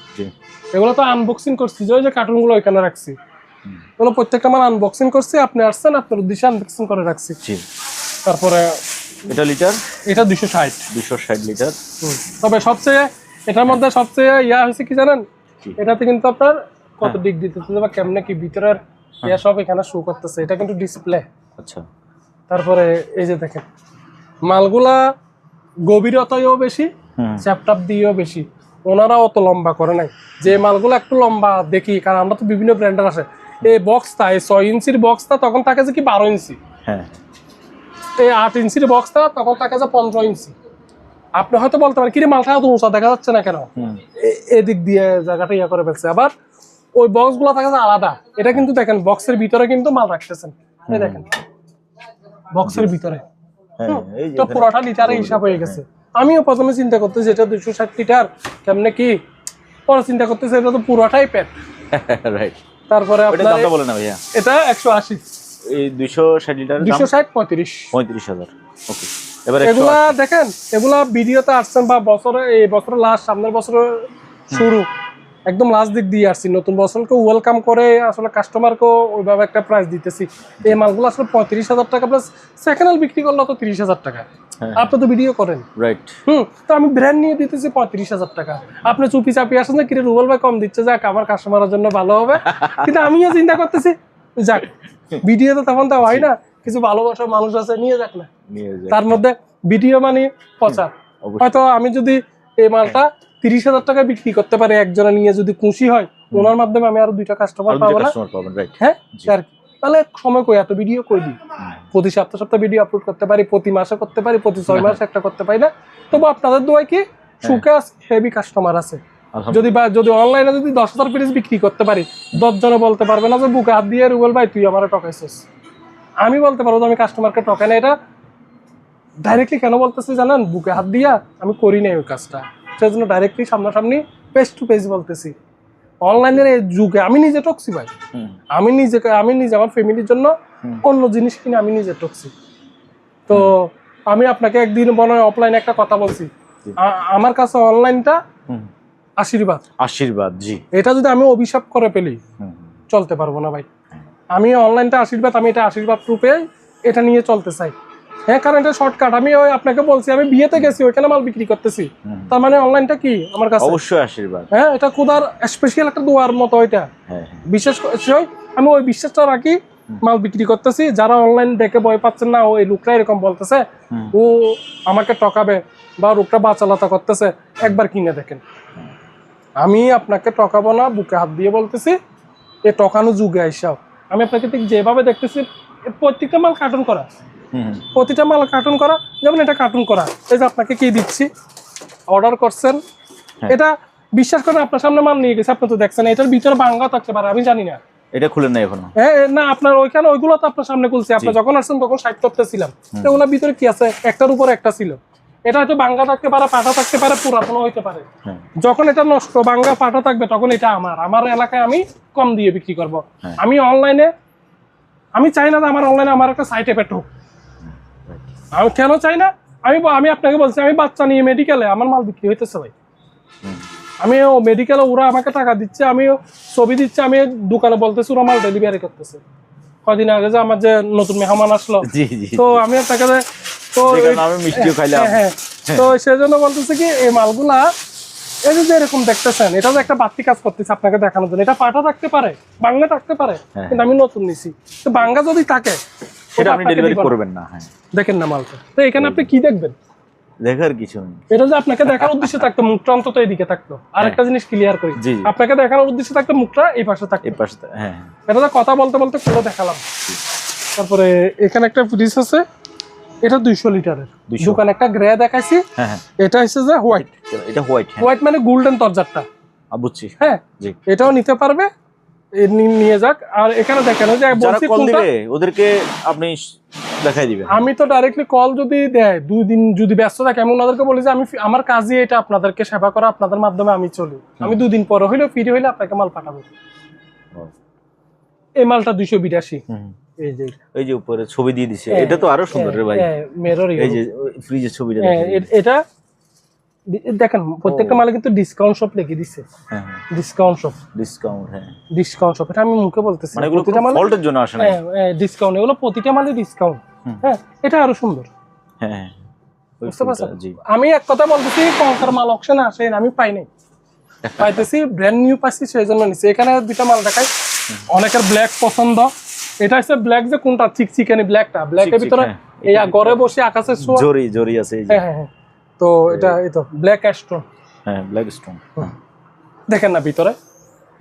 এগুলো তো আনবক্সিং করছি, যে কার্টুনগুলো ওইখানে রাখছি, ওগুলো প্রত্যেকটা মাল আনবক্সিং করছি। আপনি আসছেন, আপনার উদ্দেশ্যে আনবক্সিং করে রাখছি। তারপরে এটা লিটার, এটা 260 লিটার। তবে সবচেয়ে এটার মধ্যে সবচেয়ে হয়েছে কি জানেন, এটাতে কিন্তু আপনার কত ডিগ্রি দিতেছে বা কেমনে কি ভিতরের সব এখানে শো করতেছে, এটা কিন্তু ডিসপ্লে। আচ্ছা, তারপরে এই যে দেখেন, মালগুলা গভীরতায়ও বেশি, চ্যাপটাপ দিয়েও বেশি, ওনারা অত লম্বা করে নাই। যে মালগুলো একটু লম্বা দেখি, কারণ আমরা তো বিভিন্ন ব্র্যান্ডের আছে, এই বক্সটা, এই 6 ইঞ্চির বক্সটা তখন থাকে যে কি 12 ইঞ্চি, হ্যাঁ, এই 8 ইঞ্চির বক্সটা তখন থাকে যে 15 ইঞ্চি। আপনি হয়তো বলতে পারেন কিরে মালটা এত উঁচা দেখা যাচ্ছে না কেন, এদিক দিয়ে জায়গাটা ইয়া করে ফেলছে। আবার ওই বক্স গুলো থাকে আলাদা, এটা কিন্তু দেখেন বক্সের ভিতরে কিন্তু মাল রাখতেছেন, এই দেখেন বক্সের ভিতরে, তো পুরোটা লিটারে হিসাব হয়ে গেছে। আমিও প্রথমে চিন্তা করতেছি এটা 260 লিটার কেমনে কি, পরে চিন্তা করতেছি এটা তো পুরোটাই পেট। রাইট। তারপরে আপনার দামটা বলেন না ভাইয়া। এটা 180। এই 260 লিটার 260 35,000। ওকে, এবারে এগুলা দেখেন, এগুলা ভিডিওতে আসছেন বা বছরে, এই বছরের লাস্ট, সামনের বছরের শুরু, একদম লাস্ট দিক দিয়ে আসছি, নতুন বছরকে ওয়েলকাম করে আসলে কাস্টমারকেও ওইভাবে একটা প্রাইস দিতেছি। এই মালগুলো আসলে 35,000 টাকা, প্লাস সেকেন্ড হ্যান্ড বিক্রি করলে তো 30,000 টাকা। আপনি তো ভিডিও করেন, রাইট? তো আমি ব্র্যান্ড নিয়ে দিতেছি 35,000 টাকা। আপনি চুপি চাপি আসেন যে কিরে রুবেল ভাই কম দিচ্ছে, যাক আমার কাস্টমারের জন্য ভালো হবে। কিন্তু আমিও চিন্তা করতেছি যাক, ভিডিও তো তখন তো হয় না, কিছু ভালোবাসার মানুষ আছে, নিয়ে যাক না। তার মধ্যে ভিডিও মানে প্রচার। হয়তো আমি যদি এই মালটা 30,000 টাকা বিক্রি করতে পারি, একজনে নিয়ে যদি খুশি হয়, ওনার মাধ্যমে আমি আরো 2টা কাস্টমার পাবো না। হ্যাঁ, তাহলে সময় কই এত ভিডিও কই দিই, প্রতি সপ্তাহে ভিডিও আপলোড করতে পারি, প্রতি মাসে করতে পারি, প্রতি 6 মাসে একটা করতে পারি না। তবু আপনাদের দোয়ায় কি সুখে হেভি কাস্টমার আছে। যদি অনলাইনে যদি 10,000 পিস বিক্রি করতে পারি, 10 জনে বলতে পারবে না যে বুকে হাত দিয়ে রুবেল ভাই তুই আমার ঠকাইছিস। আমি বলতে পারবো যে আমি কাস্টমারকে ঠকাই না। এটা ডাইরেক্টলি কেন বলতেছি জানেন? বুকে হাত দিয়া আমি করি নাই ওই কাজটা, সেই জন্য ডাইরেক্টলি সামনাসামনি পেজ টু পেজ বলতেছি। অনলাইনের এই যুগে আমি নিজে ঠকছি ভাই, আমি নিজে আমার ফ্যামিলির জন্য অন্য জিনিস কিনে আমি নিজে ঠকছি। তো আমি আপনাকে একদিন মনে হয় অফলাইনে একটা কথা বলছি, আমার কাছে অনলাইনটা আশীর্বাদ। আশীর্বাদ, জি। এটা যদি আমি অভিশাপ করে ফেলি চলতে পারবো না ভাই। আমি অনলাইনটা আশীর্বাদ, আমি এটা আশীর্বাদ রূপে এটা নিয়ে চলতে চাই। হ্যাঁ, কারণ এটা শর্টকাট। আমি ওই আপনাকে বলছি আমি বিয়েতে গেছি, ওইখানে মাল বিক্রি করতেছি, তার মানে অনলাইনটা কি আমার কাছে অবশ্যই আশীর্বাদ। হ্যাঁ, এটা খোদার স্পেশাল একটা দোয়ার মতো। এটা বিশেষ করে আমি ওই বিশ্বাসটা রাখি, মাল বিক্রি করতেছি। যারা অনলাইন দেখে ভয় পাচ্ছেন না, ওই লোকটা এরকম বলতেছে ও আমাকে ঠকাবে বা লোকটা বাচালাতা করতেছে, একবার কিনে দেখেন। আমি আপনাকে ঠকাবো না, বুকে হাত দিয়ে বলতেছি। এ ঠকানো যুগে আইসাও আমি আপনাকে ঠিক যেভাবে দেখতেছি, প্রত্যেকটা মাল কার্টুন করা, প্রতিটা মাল কার্টুন করা। যেমন এটা কার্টুন করা, এই যে আপনাকে কি দিচ্ছি, অর্ডার করছেন, এটা বিশ্বাস করেন আপনার সামনে মাল নিয়ে গেছে, আপনি তো দেখছেন। এটার ভিতরে ভাঙা থাকতে পারে, আমি জানি না, এটা খুলেন না এখনো। হ্যাঁ না, আপনার ওইখানে ওইগুলো তো আপনার সামনে খুলছে। আপনি যখন আসছেন তখন সাইড করতেছিলাম, ওগুলোর ভিতরে কি আছে, একটার উপর একটা ছিল। এটা হয়তো ভাঙা থাকতে পারে, পাটা থাকতে পারে, পুরাতন হইতে পারে। যখন এটা নষ্ট, ভাঙা, পাটা থাকবে, তখন এটা আমার এলাকায় আমি কম দিয়ে বিক্রি করব। আমি অনলাইনে আমি চাই না যে আমার অনলাইনে আমার একটা সাইড এফেক্ট হোক। আমি কেন চাই না? আমি আপনাকে বলছি, আমি বাচ্চা নিয়ে মেডিকেলে আমার মাল বিক্রি হইতেছে ভাই। আমি ও মেডিকেলে ওরা আমাকে টাকা দিচ্ছে, আমি ছবি দিচ্ছে, আমি দোকানে বলতেছি, ওরা মাল ডেলিভারি করতেছে। কদিন আগে যে আমার যে নতুন মেহমান আসলো, তো আমি আপনাকে তো হ্যাঁ, তো সেই জন্য বলতেছে কি এই মালগুলা এই যে এরকম দেখতেছেন, এটা যে একটা বাড়তি কাজ করতেছে আপনাকে দেখানোর জন্য। এটা পাটা থাকতে পারে, বাংলা থাকতে পারে, কিন্তু আমি নতুন নিছি। তো বাংলা যদি থাকে সেটা আপনি ডেলিভারি করবেন না। হ্যাঁ, দেখেন না মালটা, তো এখানে আপনি কি দেখবেন? দেখার কিছু নেই। এটা যে আপনাকে দেখার উদ্দেশ্যে থাকতো, মুখটা অন্তত এইদিকে থাকতো। আরেকটা জিনিস ক্লিয়ার করি, আপনাকে দেখানোর উদ্দেশ্যে থাকতো মুখটা এই পাশে থাকতো, এই পাশে। হ্যাঁ, এটা যে কথা বলতে বলতে খুলে দেখালাম। তারপরে এখানে একটা ফ্রিজ আছে, এটা 200 লিটারের। দোকানে একটা গ্রে দেখাইছি, এটা হচ্ছে যে হোয়াইট। এটা হোয়াইট, হোয়াইট মানে গোল্ডেন তরজারটা, বুঝছি। হ্যাঁ, এটাও নিতে পারবে, নিয়ে যাক। আর এখানে দেখেন যে বলছি কোনটা, ওদেরকে আপনি দেখাই দিবেন। আমি তো ডাইরেক্টলি কল যদি দেয় 2 দিন যদি ব্যস্ত থাকে, আমি ওনাদেরকে বলি যে আমি আমার কাজই এটা আপনাদেরকে সেবা করা, আপনাদের মাধ্যমে আমি চলি। আমি 2 দিন পরে হইলেও ফ্রি হইলে আপনাকে মাল পাঠাবো। এই মালটা 282। এই যে উপরে ছবি দিয়ে দিছে, এটা তো আরো সুন্দর রে ভাই। এই যে ফ্রিজের ছবিটা এটা দেখেন, প্রত্যেকটা মালে কিন্তু ডিসকাউন্ট শপ লিখে দিছে। Discount shop, discount shop. এটা আমি মুখে বলতেছি, মানে এগুলো প্রতিটা মালে ফল্টের জন্য আসে না। হ্যাঁ, ডিসকাউন্ট, এগুলো প্রতিটা মালে ডিসকাউন্ট। হ্যাঁ, এটা আরো সুন্দর। হ্যাঁ, বুঝতে পারছেন? আমি এক কথা বলতেছি, কঙ্কার মাল অকশনে আসে আমি পাই নাই, পাইতেছি ব্র্যান্ড নিউ পাইছি, সেই জন্য নিছি। এখানে 2টা মাল দেখাই, অনেকের ব্ল্যাক পছন্দ। এটা হচ্ছে ব্ল্যাক, যে কোনটা চিকচিকানি ব্ল্যাকটা, ব্ল্যাকের ভিতরে এই ঘরে বসে আকাশের ছোঁয়া জরি আছে। হ্যাঁ, তো এটা এই তো ব্ল্যাক স্টোন। হ্যাঁ, ব্ল্যাক স্টোন। দেখেন না ভিতরে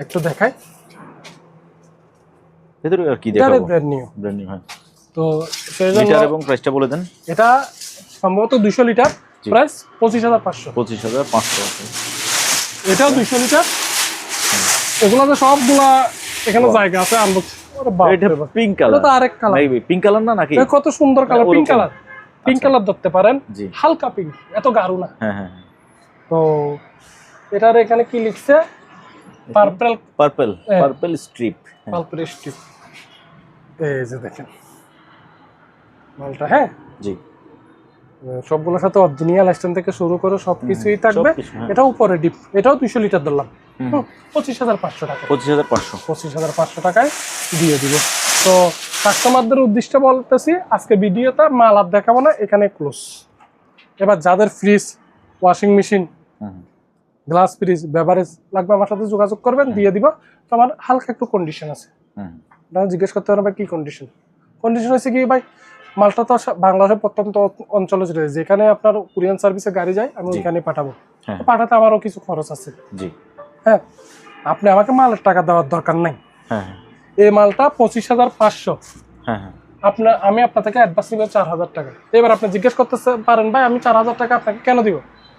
একটু দেখাই, ভিতরে আর কি দেখাবো? Brand new. হ্যাঁ, তো সেই জন্য লিটার এবং প্রাইসটা বলে দেন। এটা সম্ভবত 200 লিটার, প্রাইস 25,500। 25,500। এটাও 200 লিটার। এগুলো তো সবগুলা এখানে জায়গা আছে আনবো। এটা পিঙ্ক কালার, এটা তো আরেক কালার। পিঙ্ক কালার না নাকি? কত সুন্দর colour, pink colour. Pink colour ধরতে পারেন, হালকা পিঙ্ক, এত গাঢ় না। হ্যাঁ। তো এটার এখানে কি লিখছে? Purple strip. এই যে দেখেন মালটা। হ্যাঁ, জি, সবগুলোর সাথে অরিজিনাল স্ট্যান্ড থেকে শুরু করে সবকিছুই থাকবে। এটা উপরে ডিপ, এটাও 200 লিটার ধরলাম, 25,500 টাকা। 25,500 টাকায় দিয়ে দিব। তো কাস্টমারদের উদ্দেশ্যে বলতেছি, আজকে ভিডিওটা মাল আর দেখাবো না, এখানে ক্লোজ। এবার যাদের fridge, washing machine, glass fridge, beverage লাগবে, আমার সাথে যোগাযোগ করবেন, দিয়ে দিব। তো আমার হালকা একটু কন্ডিশন আছে, জিজ্ঞেস করতে পারেন ভাই কি কন্ডিশন। কন্ডিশন হচ্ছে কি ভাই, মালটা তো বাংলাদেশের প্রত্যন্ত অঞ্চলে রয়েছে, যেখানে আপনার কুরিয়ান সার্ভিসে গাড়ি যায়, আমি ওইখানে পাঠাবো। পাঠাতে আমারও কিছু খরচ আছে। হ্যাঁ, আপনি আমাকে মালের টাকা দেওয়ার দরকার নাই। এই মালটা 25,500। হ্যাঁ হ্যাঁ আমি আপনার থেকে অ্যাডভান্স নিব 4,000 টাকা। এবার আপনি জিজ্ঞেস করতে পারেন ভাই আমি 4,000 টাকা আপনাকে কেন দিব,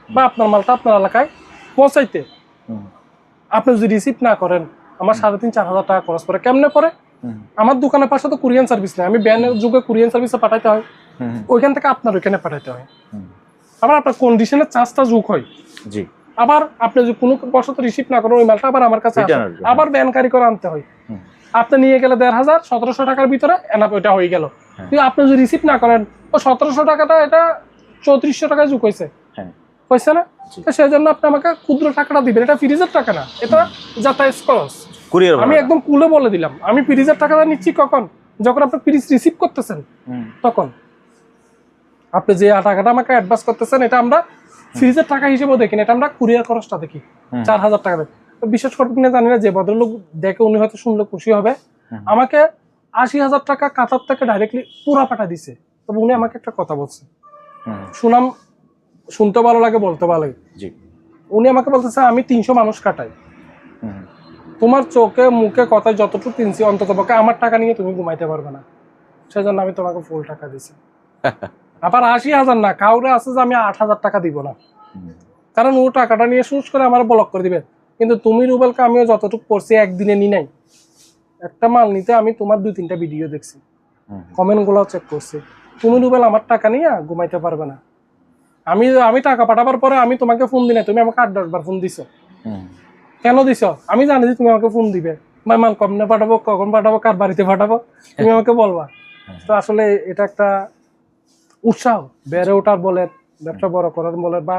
বা আপনার মালটা আপনার এলাকায় পৌঁছাইতে আপনি যদি রিসিভ না করেন আমার 3,500-4,000 টাকা খরচ পড়ে। কেমনে পড়ে? আমার দোকানের পাশে তো কুরিয়ান সার্ভিস নেই, আমি ব্যানের যুগে কুরিয়ান সার্ভিসে পাঠাইতে হয়, ওইখান থেকে আপনার ওইখানে পাঠাইতে হয়। আবার আপনার কন্ডিশনের চার্জটা যোগ হয়। জি। আবার আপনি যদি কোনো বশত রিসিভ না করেন ওই মালটা আবার আমার কাছে আসে, আবার ব্যানকারি করে আনতে হয়। আপনি নিয়ে গেলে 1,500 1700 টাকার ভিতরে এনাফ ওইটা হয়ে গেল। কিন্তু আপনি যদি রিসিভ না করেন ও 1700 টাকাটা এটা 3400 টাকায় যোগ হয়েছে, হয়েছে না? তো সেই জন্য আপনি আমাকে ক্ষুদ্র টাকাটা দিবেন, এটা ফ্রিজের টাকা না, এটা যাতায়াত খরচ। আমি একদম কুলে বলে দিলাম আমি ফ্রিজের টাকাটা নিচ্ছি কখন, যখন আপনি ফ্রিজ রিসিভ করতেছেন তখন। আপনি যে টাকাটা আমাকে অ্যাডভান্স করতেছেন এটা আমরা ফ্রিজের টাকা হিসেবে দেখি না, এটা আমরা কুরিয়ার খরচটা দেখি 4,000 টাকা দেয়। বিশেষ করে কিনা জানি না, যে ভদ্রলোক দেখে উনি হয়তো শুনলে খুশি হবে, আমাকে 80,000 টাকা কাতার থেকে ডাইরেক্টলি পুরা পাঠা দিছে। তবে উনি আমাকে একটা কথা বলছে, শুনাম শুনতে ভালো লাগে বলতে ভালো লাগে। উনি আমাকে বলতেছে আমি 300 মানুষ কাটাই, তোমার চোখে মুখে কথায় যতটুকু কিনছি অন্তত পক্ষে আমার টাকা নিয়ে তুমি ঘুমাইতে পারবে না, সেজন্য আমি তোমাকে ফুল টাকা দিছি। আবার 80,000 না, কাউরে আছে যে আমি 8,000 টাকা দিব না, কারণ ও টাকাটা নিয়ে সুস করে আমার ব্লক করে দিবে। কিন্তু তুমি রুবেলকে আমিও যতটুকু পড়ছি একদিনে নি নাই, একটা মাল নিতে আমি তোমার 2-3টা ভিডিও দেখছি, কমেন্ট গুলো চেক করছি। তুমি রুবেল আমার টাকা নিয়ে ঘুমাইতে পারবে না। আমি টাকা পাঠাবার পরে আমি তোমাকে ফোন দিই না, তুমি আমাকে 8-10 বার ফোন দিছো। কেন দিছো? আমি জানি যে তুমি আমাকে ফোন দিবে, ভাই মাল কমনে পাঠাবো, কখন পাঠাবো, কার বাড়িতে পাঠাবো, তুমি আমাকে বলবা। তো আসলে এটা একটা উৎসাহ বেড়ে ওঠার বলে, ব্যবসা বড় করার বলে, বা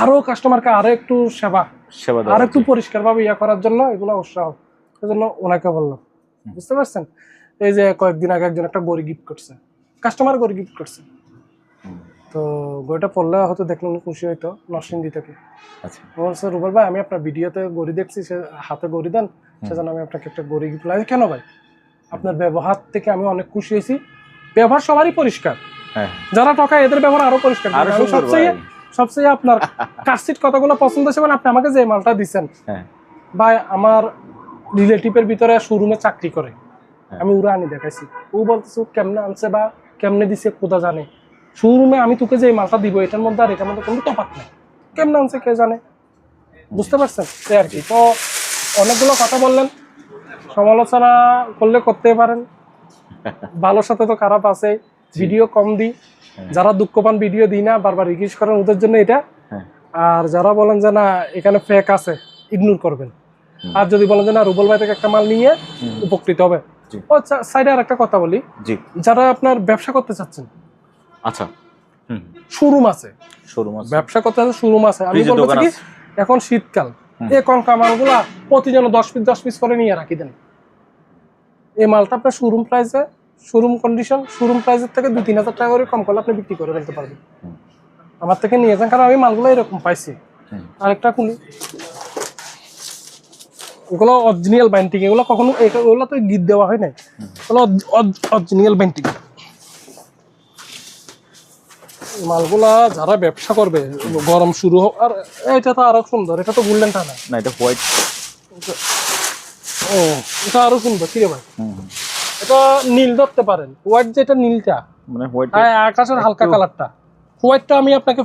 আরো কাস্টমারকে আরো একটু সেবা আর একটু পরিষ্কার ভাবে ইয়া করার জন্য এগুলো উৎসাহ। সেজন্য ওনাকে বললাম, বুঝতে পারছেন? এই যে কয়েকদিন আগে একজন একটা গড়ি গিফট করছে, কাস্টমার গড়ি গিফট করছে, তো গড়িটা পড়লে হয়তো দেখলেন খুশি হইতো, নরসিংদী থেকে। বলছে রুবেল ভাই আমি আপনার ভিডিওতে গড়ি দেখছি, সে হাতে গড়ি দেন, সেজন্য আমি আপনাকে একটা গড়ি গিফট লাগে। কেন ভাই? আপনার ব্যবহার থেকে আমি অনেক খুশি হয়েছি। ব্যবহার সবারই পরিষ্কার, যারা টকায় এদের ব্যবহার আরো পরিষ্কার। সবচেয়ে আপনার কাস্টিট কথাগুলো পছন্দ হয়েছে, মানে আপনি আমাকে যে মালটা দিচ্ছেন ভাই, আমার রিলেটিভের ভিতরে শোরুমে চাকরি করে, আমি উড়া আনি দেখাইছি, ও বলতেছে কেমনে আনছে বা কেমনে দিছে কোথা জানে, শোরুমে আমি তোকে যে মালটা দিব এটার মধ্যে আর এটার মধ্যে কোনো তফাৎ নেই, কেমনে আনছে কে জানে, বুঝতে পারছেন? এই আর কি। তো অনেকগুলো কথা বললেন, সমালোচনা করলে করতে পারেন, ভালোর সাথে তো খারাপ আছে। ভিডিও কম দিই, যারা দুঃখ পান ভিডিও দিই না, বারবার রিকোয়েস্ট করেন ওদের জন্য এটা। আর যারা বলেন যে না এখানে ফেক আছে, ইগনোর করবেন। আর যদি বলেন যে না রুবেল ভাই থেকে একটা মাল নিয়ে উপকৃত হবে। ও সাইডে আর একটা কথা বলি, যারা আপনার ব্যবসা করতে চাচ্ছেন, আচ্ছা শোরুম আছে, ব্যবসা করতে আছে, শোরুম আছে, আমি বলবো কি এখন শীতকাল, এই কনকা মালগুলা প্রতিজন 10 পিস করে নিয়ে রাখি দেন। এই মালটা আপনার শোরুম প্রাইসে, শোরুম কন্ডিশন, শোরুম প্রাইসের থেকে 2-3 হাজার টাকা করে কম করলে আপনি বিক্রি করে ফেলতে পারবেন। আমার থেকে নিয়ে যান, কারণ আমি মালগুলো এরকম পাইছি। আরেকটা খুলি, এগুলো অরিজিনাল বাইন্ডিং, এগুলো কখনো এগুলো তো গিট দেওয়া হয় না, এগুলো অরিজিনাল বাইন্ডিং। মালগুলা যারা ব্যবসা করবে, গরম শুরু হোক, আর এটা তো আরো সুন্দর, এটা তো গোল্ডেন টা না, এটা হোয়াইট। ও এটা আরো সুন্দর, কি রে ভাই? এটা নীল ধরতে পারেন, হোয়াইট যেটা নীলটা, মানে হোয়াইট আকাশের হালকা কালারটা, হোয়াইটটা আমি আপনাকে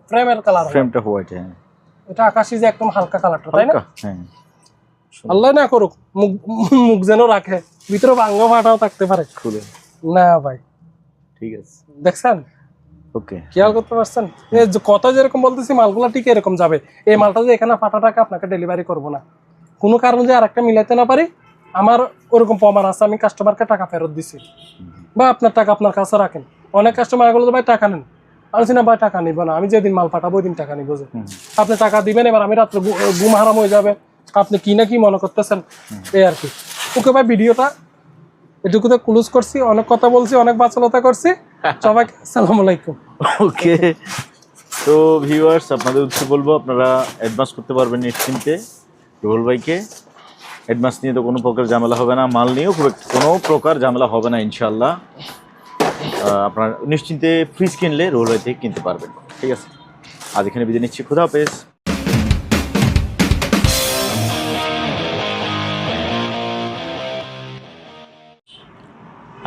ফ্রেমের কালার, ফ্রেমটা হোয়াইট, হ্যাঁ এটা আকাশি যে একদম হালকা কালারটা, তাই না? হ্যাঁ, আল্লাহ না করুক মুখ যেন রাখে, ভিতরে ভাঙ্গা ফাটাও থাকতে পারে, খুলে না ভাই। ঠিক আছে, দেখছেন? ওকে, খেয়াল করতে পারছেন? এই যে কথা যেরকম বলতেছি, মালগুলা ঠিক এরকম যাবে। এই মালটা যে এখানে ফাটাটাকে আপনাকে ডেলিভারি করব না, কোনো কারণে যে আরেকটা মিলাইতে না পারি, আমার ওরকম প্রমাণ আছে, আমি কাস্টমারকে টাকা ফেরত দিছি, বা আপনার টাকা আপনার কাছে রাখেন। অনেক কাস্টমার এগুলো ভাই টাকা নেন, আমি না ভাই টাকা নিব না, আমি যেদিন মাল পাঠাবো ওই দিন টাকা নিব, যে আপনি টাকা দিবেন, এবার আমি রাত্রে ঘুম হারাম হয়ে যাবে, আপনি কি না কি মনে করতেছেন, এই আর কি। ওকে ভাই, ভিডিওটা এটুকুতে ক্লোজ করছি, অনেক কথা বলছি, অনেক বাচালতা করছি, সবাইকে আসসালামু আলাইকুম। ওকে, তো ভিউয়ার্স আপনাদের উদ্দেশ্যে বলবো, আপনারা অ্যাডভান্স করতে পারবেন নিশ্চিন্তে রুবেল ভাইকে। অ্যাডভান্স নিয়ে তো কোনো প্রকার ঝামেলা হবে না, মাল নিয়েও কোনো প্রকার ঝামেলা হবে না ইনশাল্লাহ। আপনারা নিশ্চিন্তে ফ্রিজ কিনলে রুবেল ভাই থেকে কিনতে পারবেন। ঠিক আছে, আজ এখানে বিদায় নিচ্ছি, খুদা হাফেজ।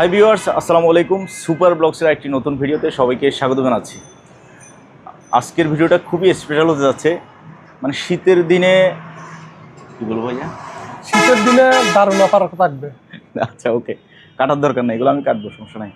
হাই ভিউয়ার্স, আসসালামু আলাইকুম। সুপার ব্লগসের একটি নতুন ভিডিওতে সবাইকে স্বাগত জানাচ্ছি। আজকের ভিডিওটা খুবই স্পেশাল হতে যাচ্ছে, মানে শীতের দিনে কি বলবো ভাইয়া, শীতের দিনে দারুণ অফার থাকবে। আচ্ছা ওকে, কাটার দরকার নেই, এগুলো আমি কাটবো, সমস্যা নাই।